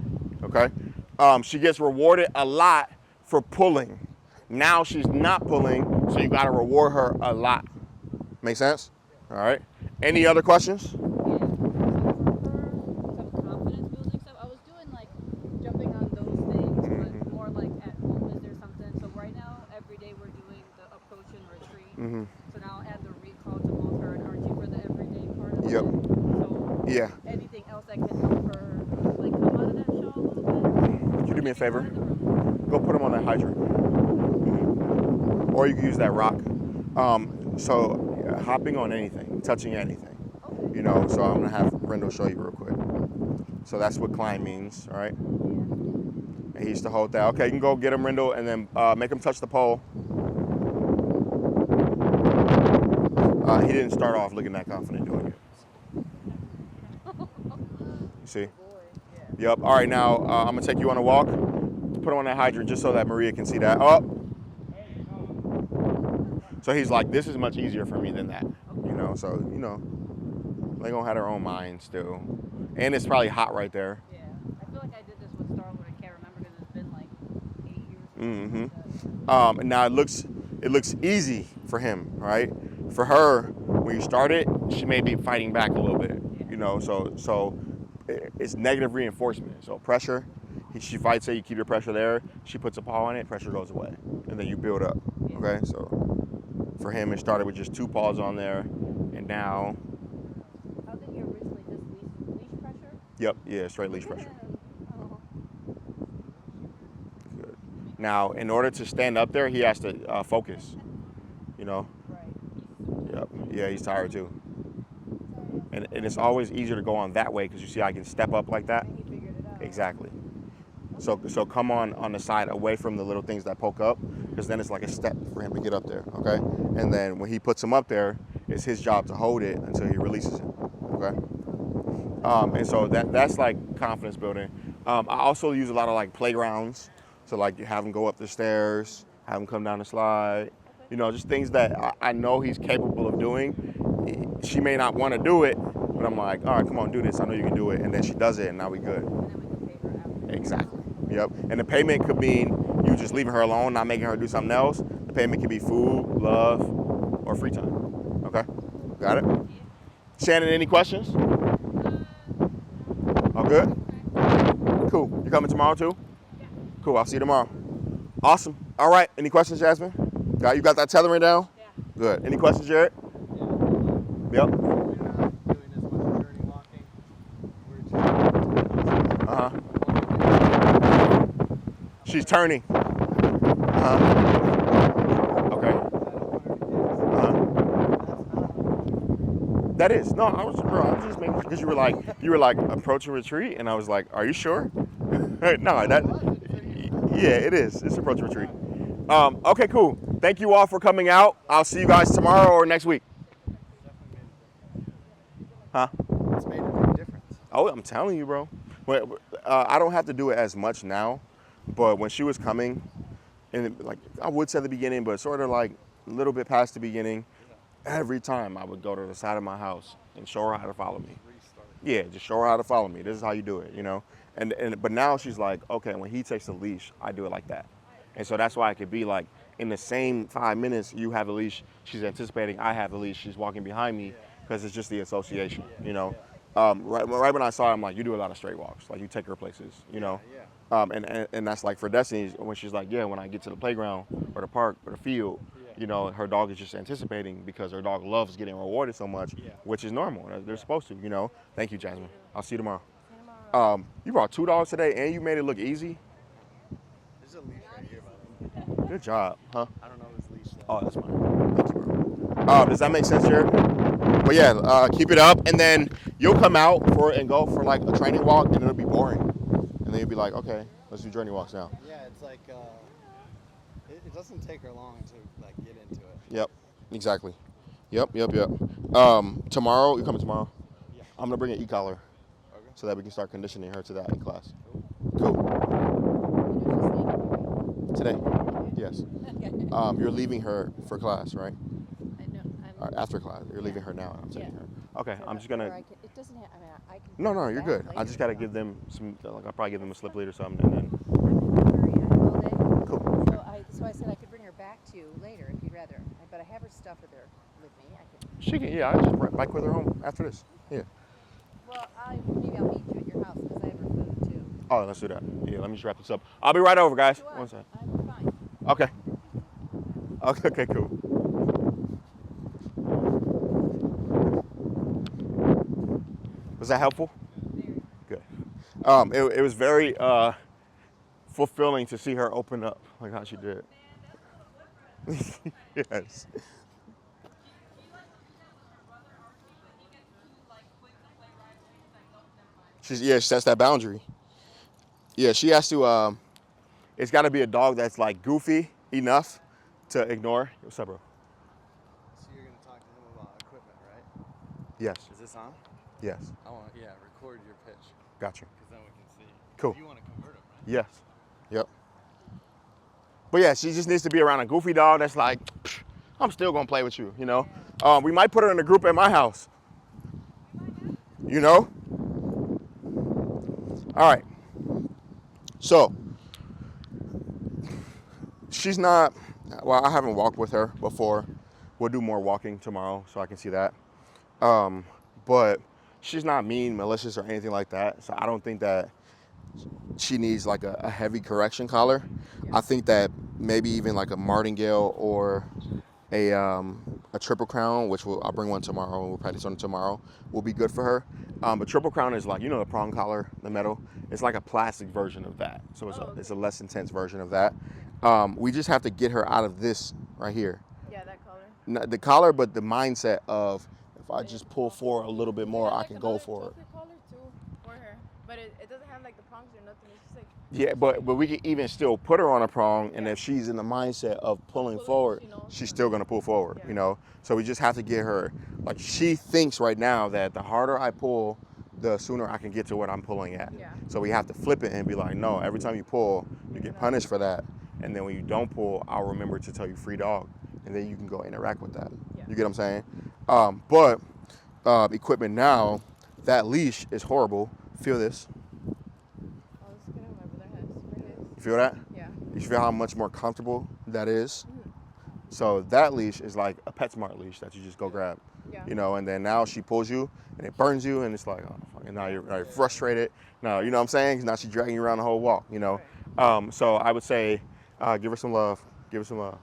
Okay. She gets rewarded a lot for pulling. Now she's not pulling, so you got to reward her a lot. Make sense? All right. Any other questions?
Mm-hmm. So now I'll add the recall to both her and Archie for the everyday part of it.
Yep.
So
yeah.
Anything else that can help her like come out of that shell a little bit?
Could you do me a favor? Go put them on that hydrant. Mm-hmm. Or you can use that rock. Hopping on anything, touching anything. Okay. You know, so I'm gonna have Rendell show you real quick. So that's what climb means, all right? And he used to hold that. Okay, you can go get him, Rendell, and then make him touch the pole. He didn't start off looking that confident doing it. You see? Yep. All right, now I'm gonna take you on a walk. Put him on that hydrant just so that Maria can see that. Oh. So he's like, this is much easier for me than that. You know, so, you know, they're gonna have their own mind still. And it's probably hot right there.
Yeah. I feel like I did this with Starwood. I can't remember because it's been like 8 years.
Mm-hmm. Now it looks easy for him, right? For her, when you start it, she may be fighting back a little bit, you know, so it's negative reinforcement. So pressure, she fights it, you keep your pressure there, she puts a paw on it, pressure goes away, and then you build up, okay? So for him, it started with just 2 paws on there, and now...
How did you originally just leash pressure?
Yep, yeah, straight leash pressure. Good. Now, in order to stand up there, he has to focus, you know? Yep. Yeah, he's tired too. And it's always easier to go on that way because you see I can step up like that. Exactly. So come on the side away from the little things that poke up because then it's like a step for him to get up there, okay? And then when he puts him up there, It's his job to hold it until he releases it. Okay. And so that's like confidence building. I also use a lot of like playgrounds. So like you have him go up the stairs, have him come down the slide. You know, just things that I know he's capable of doing. She may not want to do it, but I'm like, all right, come on, do this. I know you can do it. And then she does it, and now we good.
And then we can pay her after.
Exactly. Yep. And the payment could mean you just leaving her alone, not making her do something else. The payment could be food, love, or free time. Okay? Got it? Shannon, any questions? All good? Cool. You coming tomorrow too?
Yeah.
Cool. I'll see you tomorrow. Awesome. All right. Any questions, Jasmine? You got that tethering down?
Yeah.
Good. Any questions, Jared? Yep.
We're not doing as much journey walking. We're just
She's turning. Okay. That is. No, I was just making, because you were like approach a retreat, and I was like, are you sure? No, yeah, it is. It's approach a retreat. Okay, cool. Thank you all for coming out. I'll see you guys tomorrow or next week. Huh?
It's made a big difference.
Oh, I'm telling you, bro. I don't have to do it as much now, but when she was coming, and like I would say the beginning, but sort of like a little bit past the beginning, every time I would go to the side of my house and show her how to follow me. Yeah, just show her how to follow me. This is how you do it, you know? But now she's like, okay, when he takes the leash, I do it like that. And so that's why I could be like, in the same 5 minutes, you have a leash, she's anticipating I have the leash, she's walking behind me, because it's just the association, you know? Right when I saw her, I'm like, you do a lot of straight walks. Like, you take her places, you know? And that's like for Destiny, when she's like, yeah, when I get to the playground or the park or the field, you know, her dog is just anticipating because her dog loves getting rewarded so much, which is normal. They're supposed to, you know? Thank you, Jasmine. I'll see you tomorrow. You brought 2 dogs today, and you made it look easy.
There's a leash right here, by the way.
Good job, huh?
I don't know his leash though.
Oh, that's mine. Thank you, bro. Does that make sense, Jared? But yeah, keep it up, and then you'll come out and go for like a training walk, and it'll be boring. And then you'll be like, okay, let's do journey walks now.
Yeah, it's like it doesn't take her long to like get into it.
Yep, exactly. Yep. Tomorrow, you coming tomorrow?
Yeah.
I'm gonna bring an e-collar,
Okay.
so that we can start conditioning her to that in class. Cool. Today, yes. You're leaving her for class, right?
I know.
After class, you're leaving her now. I'm taking her. Okay, I'm just gonna.
It doesn't have. I mean, I can.
No, you're good. I just gotta give them some. Like, I'll probably give them a slip lead or something, and then.
I'm in a hurry. I have all day.
Cool.
So I said I could bring her back to you later if you'd rather. But I have her stuff with me. I could.
She can. Yeah, I just bike with her home after this. Yeah.
Well, maybe I'll meet you at your house because I have her food too.
Oh, let's do that. Yeah, let me just wrap this up. I'll be right over, guys.
Sure.
One second.
I'm fine.
Okay. Okay, cool. Was that helpful? Good. It was very fulfilling to see her open up like how she did. Yes. She sets that boundary. Yeah, she has to. It's got to be a dog that's like goofy enough to ignore. What's up, bro?
So you're gonna talk to him about equipment, right?
Yes.
Is this on?
Yes.
I want record your pitch.
Gotcha.
Because then we can see.
Cool.
You want to convert him, right?
Yes. Yep. But yeah, she just needs to be around a goofy dog that's like, I'm still gonna play with you, you know? We might put her in a group at my house. You know? All right. So, she's not, well, I haven't walked with her before. We'll do more walking tomorrow so I can see that. But she's not mean, malicious, or anything like that. So I don't think that she needs like a heavy correction collar. I think that maybe even like a martingale or a triple crown, which I'll bring one tomorrow and we'll practice on it tomorrow, will be good for her. But triple crown is like, you know, the prong collar, the metal. It's like a plastic version of that. So it's a less intense version of that. We just have to get her out of this right here.
Yeah, that color.
Not the collar, but the mindset of if I just pull forward a little bit more, I can go for it.
Color too for her, but it doesn't have like the prongs or nothing. It's just like
Yeah, but we can even still put her on a prong, and if she's in the mindset of pulling forward, she's still gonna pull forward, you know? So we just have to get her, like she thinks right now that the harder I pull, the sooner I can get to what I'm pulling at.
Yeah.
So we have to flip it and be like, no, every time you pull, you get punished for that. And then when you don't pull, I'll remember to tell you free dog. And then you can go interact with that.
Yeah.
You get what I'm saying? But equipment now, that leash is horrible. Feel this.
Oh, let's get him over their heads.
You feel that?
Yeah.
You feel how much more comfortable that is? So that leash is like a PetSmart leash that you just go grab.
Yeah.
You know, and then now she pulls you and it burns you and it's like, oh, fuck, and now you're frustrated. Now, you know what I'm saying? Now she's dragging you around the whole walk, you know? So I would say, give her some love. Give her some love.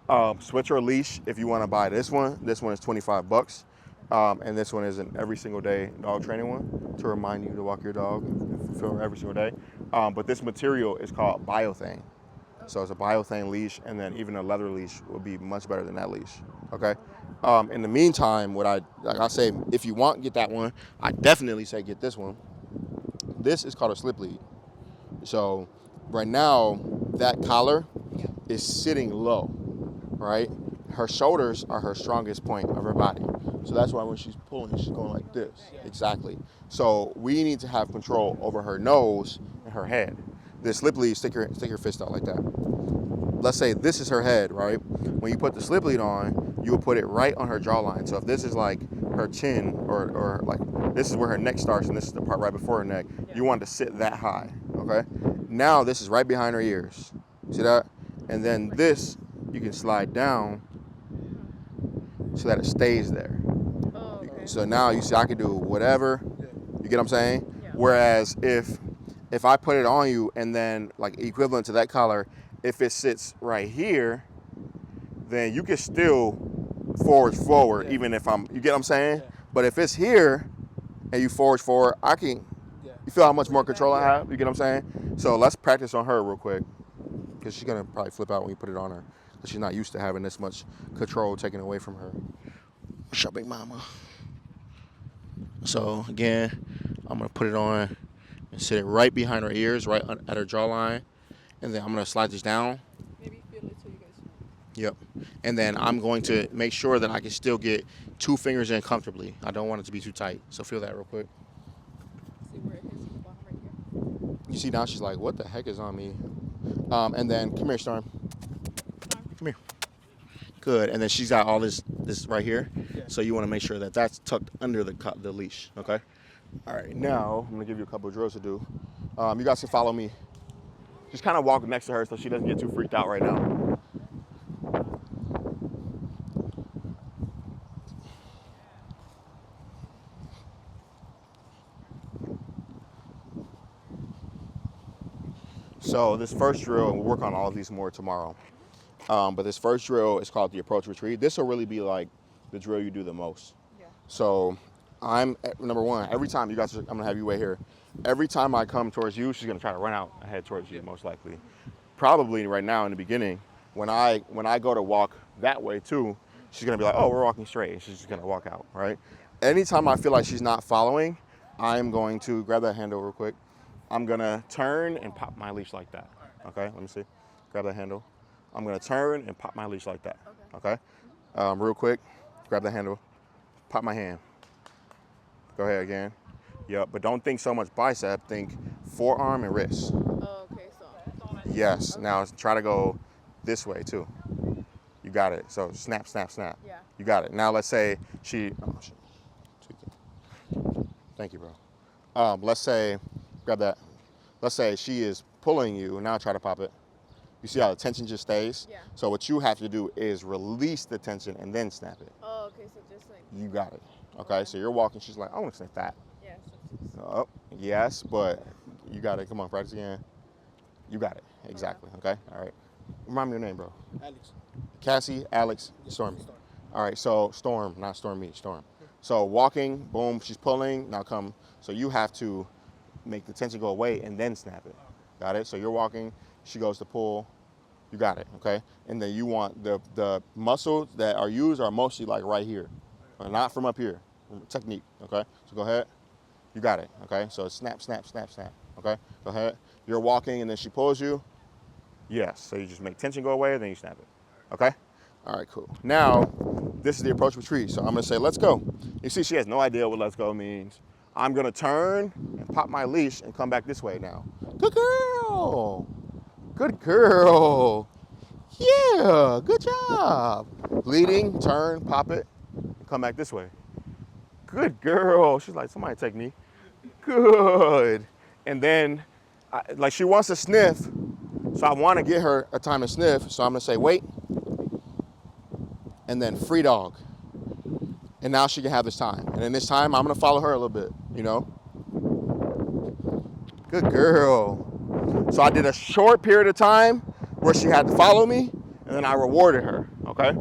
Yeah. Switch her leash if you want to buy this one. This one is $25. And this one is an every single day dog training one to remind you to walk your dog and fulfill her every single day. But this material is called biothane. So it's a biothane leash, and then even a leather leash will be much better than that leash. Okay. In the meantime, like I say, if you want, get that one. I definitely say get this one. This is called a slip lead. So right now, that collar is sitting low, right? Her shoulders are her strongest point of her body. So that's why when she's pulling, she's going like this. Exactly. So we need to have control over her nose and her head. The slip lead, stick your fist out like that. Let's say this is her head, right? When you put the slip lead on, you will put it right on her jawline. So if this is like her chin or like this is where her neck starts and this is the part right before her neck, you want to sit that high, okay? Now this is right behind her ears. See that? And then this, you can slide down so that it stays there.
Oh, okay.
So now you see I can do whatever. You get what I'm saying?
Yeah.
Whereas if I put it on you and then like equivalent to that collar, if it sits right here, then you can still forward even if you get what I'm saying? But if it's here and you forward, you feel how much more control I have? You get what I'm saying? So let's practice on her real quick because she's gonna probably flip out when you put it on her because she's not used to having this much control taken away from her. What's up, big mama? So again, I'm gonna put it on and sit it right behind her ears, right at her jawline. And then I'm gonna slide this down.
Maybe feel it so you guys.
Yep. And then I'm going to make sure that I can still get 2 fingers in comfortably. I don't want it to be too tight. So feel that real quick.
See where it hits the bottom right here.
You see now she's like, what the heck is on me? And then come here, Storm. Come here. Good. And then she's got all this right here. So you want to make sure that that's tucked under the leash. Okay. All right. Now I'm gonna give you a couple of drills to do. You guys can follow me. Just kind of walk next to her so she doesn't get too freaked out right now. So this first drill, and we'll work on all of these more tomorrow. But this first drill is called the approach retrieve. This will really be like the drill you do the most.
Yeah.
So number one, every time I'm gonna have you wait here. Every time I come towards you, she's gonna try to run out ahead towards you, most likely. Probably right now in the beginning, when I go to walk that way too, she's gonna be like, oh, we're walking straight, and she's just gonna walk out, right? Anytime I feel like she's not following, I'm going to grab that handle real quick. I'm gonna turn and pop my leash like that. Okay, let me see. Grab that handle. I'm gonna turn and pop my leash like that. Okay. Real quick, grab the handle, pop my hand. Go ahead again. Yep, but don't think so much bicep, think forearm and wrist.
Oh, okay, so.
Yes, now try to go this way too. You got it, so snap, snap, snap.
Yeah.
You got it. Now let's say thank you, bro. Let's say, grab that. Let's say she is pulling you, now try to pop it. You see how the tension just stays?
Yeah.
So what you have to do is release the tension and then snap it.
Oh, okay, so just like.
You got it. Okay, so you're walking, she's like, I want to snap that.
Yeah, so just.
Oh, yes, but you got it. Come on, practice again. You got it. Exactly. Okay. All right. Remind me your name, bro.
Alex.
Cassie, Alex, Stormy. All right. So Storm, not Stormy, Storm. So walking, boom, she's pulling. Now come. So you have to make the tension go away and then snap it. Got it? So you're walking. She goes to pull. You got it. Okay. And then you want the muscles that are used are mostly like right here, not from up here. Technique. Okay. So go ahead. You got it. Okay. So snap, snap, snap, snap. Okay, go ahead. You're walking and then she pulls you. Yes, so you just make tension go away, then you snap it. Okay? All right, cool. Now, this is the approach retreat. So I'm gonna say, let's go. You see, she has no idea what let's go means. I'm gonna turn and pop my leash and come back this way now. Good girl. Good girl. Yeah, good job. Leading, turn, pop it, and come back this way. Good girl. She's like, somebody take me. Good. And then, like she wants to sniff, so I want to get her a time to sniff. So I'm gonna say, wait, and then free dog. And now she can have this time. And in this time, I'm gonna follow her a little bit, you know? Good girl. So I did a short period of time where she had to follow me, and then I rewarded her, okay?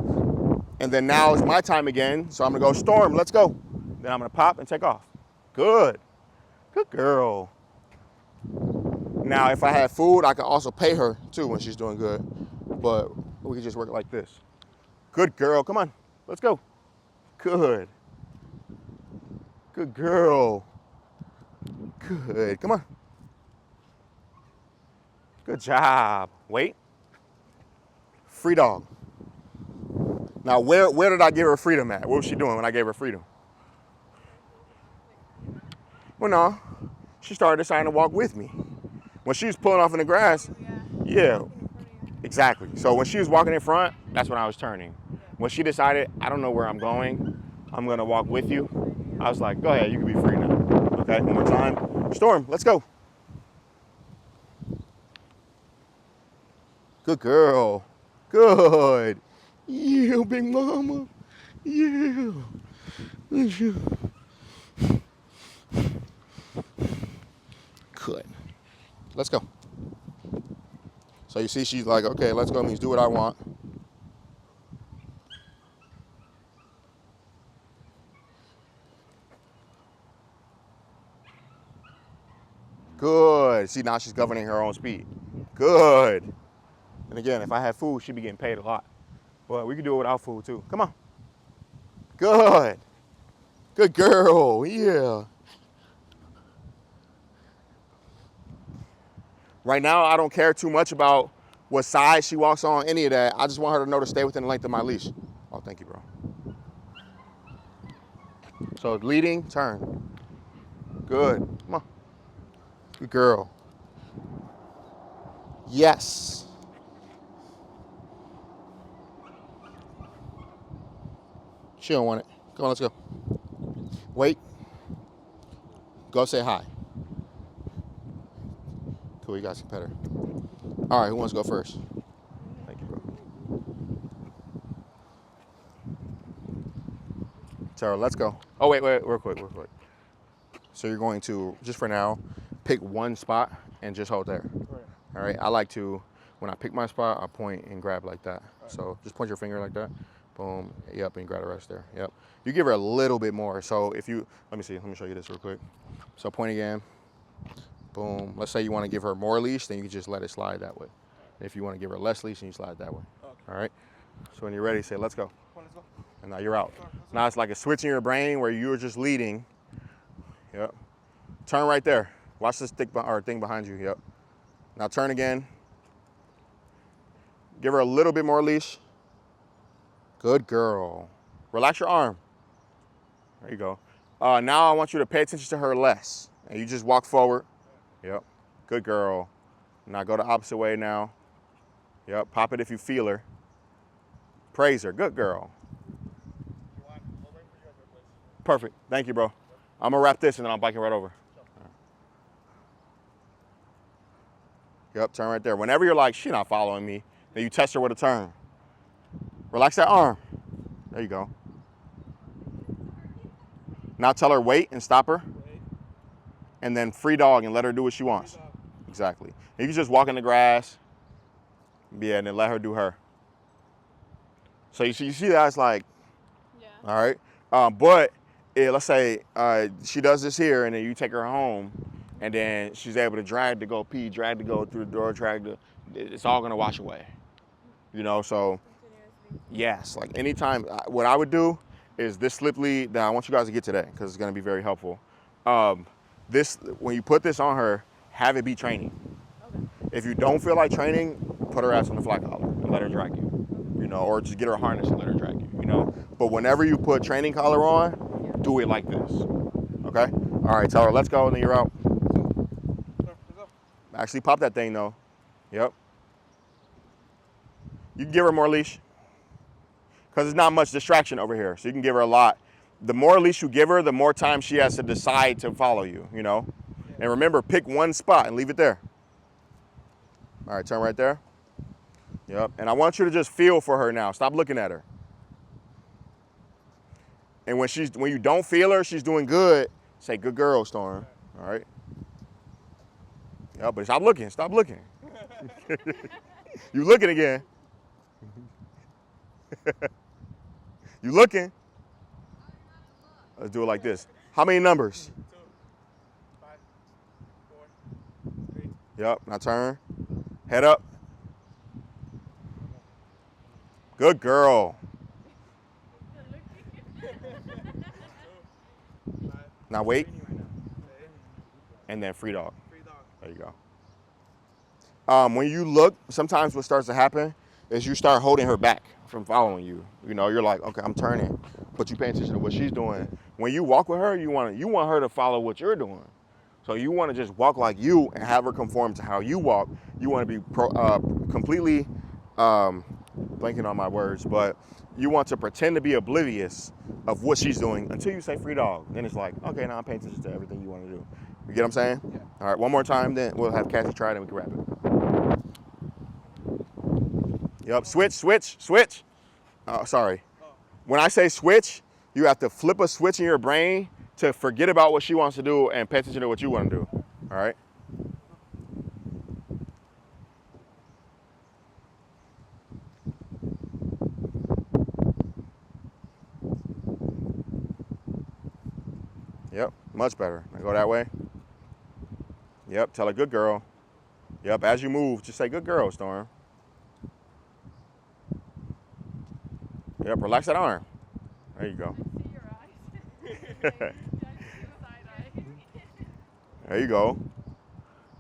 And then now it's my time again, so I'm gonna go storm, let's go. Then I'm gonna pop and take off. Good. Good girl. Now, if I had food, I could also pay her too when she's doing good, but we could just work it like this. Good girl, come on, let's go. Good. Good girl. Good, come on. Good job. Wait. Free dog. Now, where did I give her freedom at? What was she doing when I gave her freedom? Well, no. She started deciding to walk with me. When she was pulling off in the grass, yeah, exactly. So when she was walking in front, that's when I was turning. When she decided, I don't know where I'm going, I'm gonna walk with you, I was like, go ahead, you can be free now. Okay, one more time. Storm, let's go. Good girl. Good. Yeah, big mama. Yeah. Good. Let's go. So you see she's like, okay, let's go means do what I want. Good. See, now she's governing her own speed. Good. And again, if I had food, she'd be getting paid a lot. But we could do it without food too. Come on. Good. Good girl. Yeah. Right now, I don't care too much about what side she walks on, any of that. I just want her to know to stay within the length of my leash. Oh, thank you, bro. So leading, turn. Good. Come on. Good girl. Yes. She don't want it. Come on, let's go. Wait. Go say hi. Cool, you guys can pet her. All right, who wants to go first? Thank you, bro. Tara, let's go. Oh, wait, real quick. So you're going to, just for now, pick one spot and just hold there. Right. All right, I like to, when I pick my spot, I point and grab like that. Right. So just point your finger like that. Boom, yep, and grab the rest there, yep. You give her a little bit more. So if you, let me show you this real quick. So point again, boom. Let's say you want to give her more leash, then you can just let it slide that way. If you want to give her less leash, then you slide that way. Okay. All right, so when you're ready, say, let's go. And now you're out. Now it's like a switch in your brain where you're just leading. Yep. Turn right there. Watch this thing behind you, yep. Now turn again. Give her a little bit more leash. Good girl. Relax your arm. There you go. Now I want you to pay attention to her less. And you just walk forward. Yep. Good girl. Now go the opposite way now. Yep. Pop it if you feel her. Praise her. Good girl. Perfect. Thank you, bro. I'm going to wrap this and then I'm biking right over. Yep. Turn right there. Whenever you're like, she's not following me, then you test her with a turn. Relax that arm. There you go. Now tell her wait and stop her. And then free dog and let her do what she wants. Exactly. You can just walk in the grass. Yeah, and then let her do her. So you see that it's like, yeah. All right. But let's say she does this here and then you take her home and then she's able to drag to go pee, drag to go through the door, it's all going to wash away. You know, so yes, like anytime, what I would do is this slip lead that I want you guys to get today because it's going to be very helpful. When you put this on her, have it be training.
Okay.
If you don't feel like training, put her ass on the fly collar and let her drag you. You know, or just get her a harness and let her drag you. You know, but whenever you put training collar on, do it like this. Okay. All right. Tell her let's go, and then you're out. Actually, pop that thing though. Yep. You can give her more leash because there's not much distraction over here, so you can give her a lot. The more leash you give her, the more time she has to decide to follow you. You know, and remember, pick one spot and leave it there. All right, turn right there. Yep. And I want you to just feel for her now. Stop looking at her. And when you don't feel her, she's doing good. Say, "Good girl, Storm." All right. Yeah, but stop looking. Stop looking. You looking again. You looking. Let's do it like this. How many numbers?
2, 5, 4, 3.
Yep. Now turn. Head up. Good girl. Now wait. And then free dog. There you go. When you look, sometimes what starts to happen is you start holding her back from following you. You know, you're like, okay, I'm turning, but you pay attention to what she's doing. When you walk with her, you want her to follow what you're doing. So you want to just walk like you and have her conform to how you walk. You want to be completely blanking on my words, but you want to pretend to be oblivious of what she's doing until you say free dog. Then it's like, okay, now I'm paying attention to everything you want to do. You get what I'm saying? Yeah. All right, one more time, then we'll have Cassie try it and we can wrap it. Yep, switch. Sorry. When I say switch, you have to flip a switch in your brain to forget about what she wants to do and pay attention to what you want to do. All right? Yep, much better. Now go that way. Yep, tell her good girl. Yep, as you move, just say good girl, Storm. Yep, relax that arm. There you go.
See your eyes.
There you go.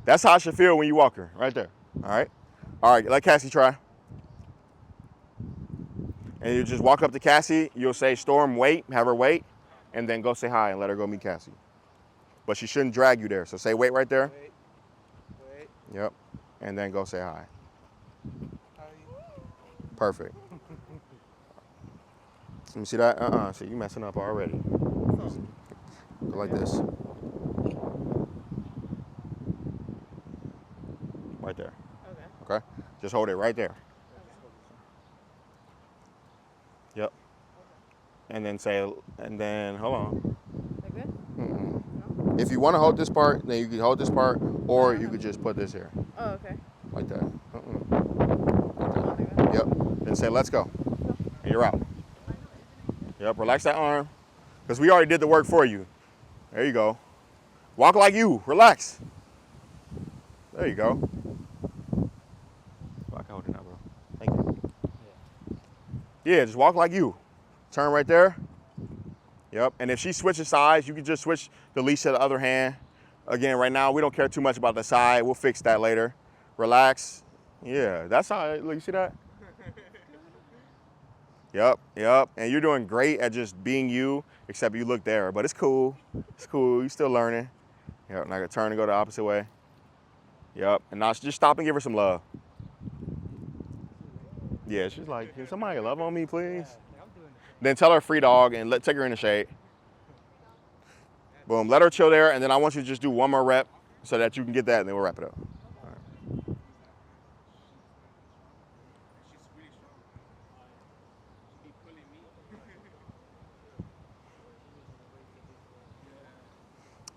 That's how it should feel when you walk her, right there. All right? All right, let Cassie try. And you just walk up to Cassie, you'll say, Storm, wait, have her wait, and then go say hi and let her go meet Cassie. But she shouldn't drag you there, so say wait right there.
Wait.
Yep, and then go say hi.
Hi.
Perfect. Let me see that. See, you messing up already. Go like this. Right there.
Okay.
Okay? Just hold it right there. Yep. And then hold on.
Like this?
No? If you want to hold this part, then you can hold this part, or you could just put this here.
Oh, okay.
Like that. Like that. Yep. Then say, let's go. And you're out. Yep, relax that arm. Because we already did the work for you. There you go. Walk like you. Relax. There you go. I can hold it now, bro. Thank you. Yeah, just walk like you. Turn right there. Yep. And if she switches sides, you can just switch the leash to the other hand. Again, right now, we don't care too much about the side. We'll fix that later. Relax. Yeah, that's how, look, you see that? Yep. And you're doing great at just being you, except you look there. But it's cool. It's cool. You're still learning. Yep. Now I can turn and go the opposite way. Yep. And now just stop and give her some love. Yeah, she's like, can somebody love on me, please? Then tell her free dog and take her in the shade. Boom. Let her chill there, and then I want you to just do one more rep so that you can get that, and then we'll wrap it up. All right.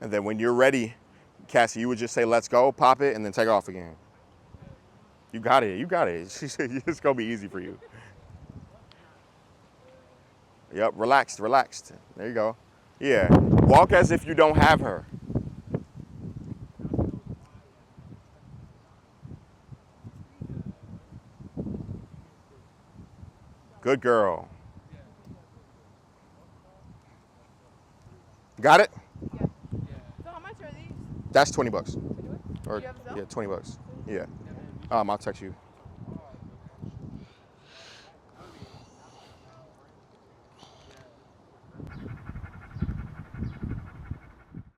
And then when you're ready, Cassie, you would just say, let's go, pop it, and then take off again. You got it. It's going to be easy for you. Yep, relaxed. There you go. Yeah, walk as if you don't have her. Good girl. Got it?
Yeah. So how much are these?
That's $20. Or
You have Zelle?
yeah, $20. Yeah. I'll text you.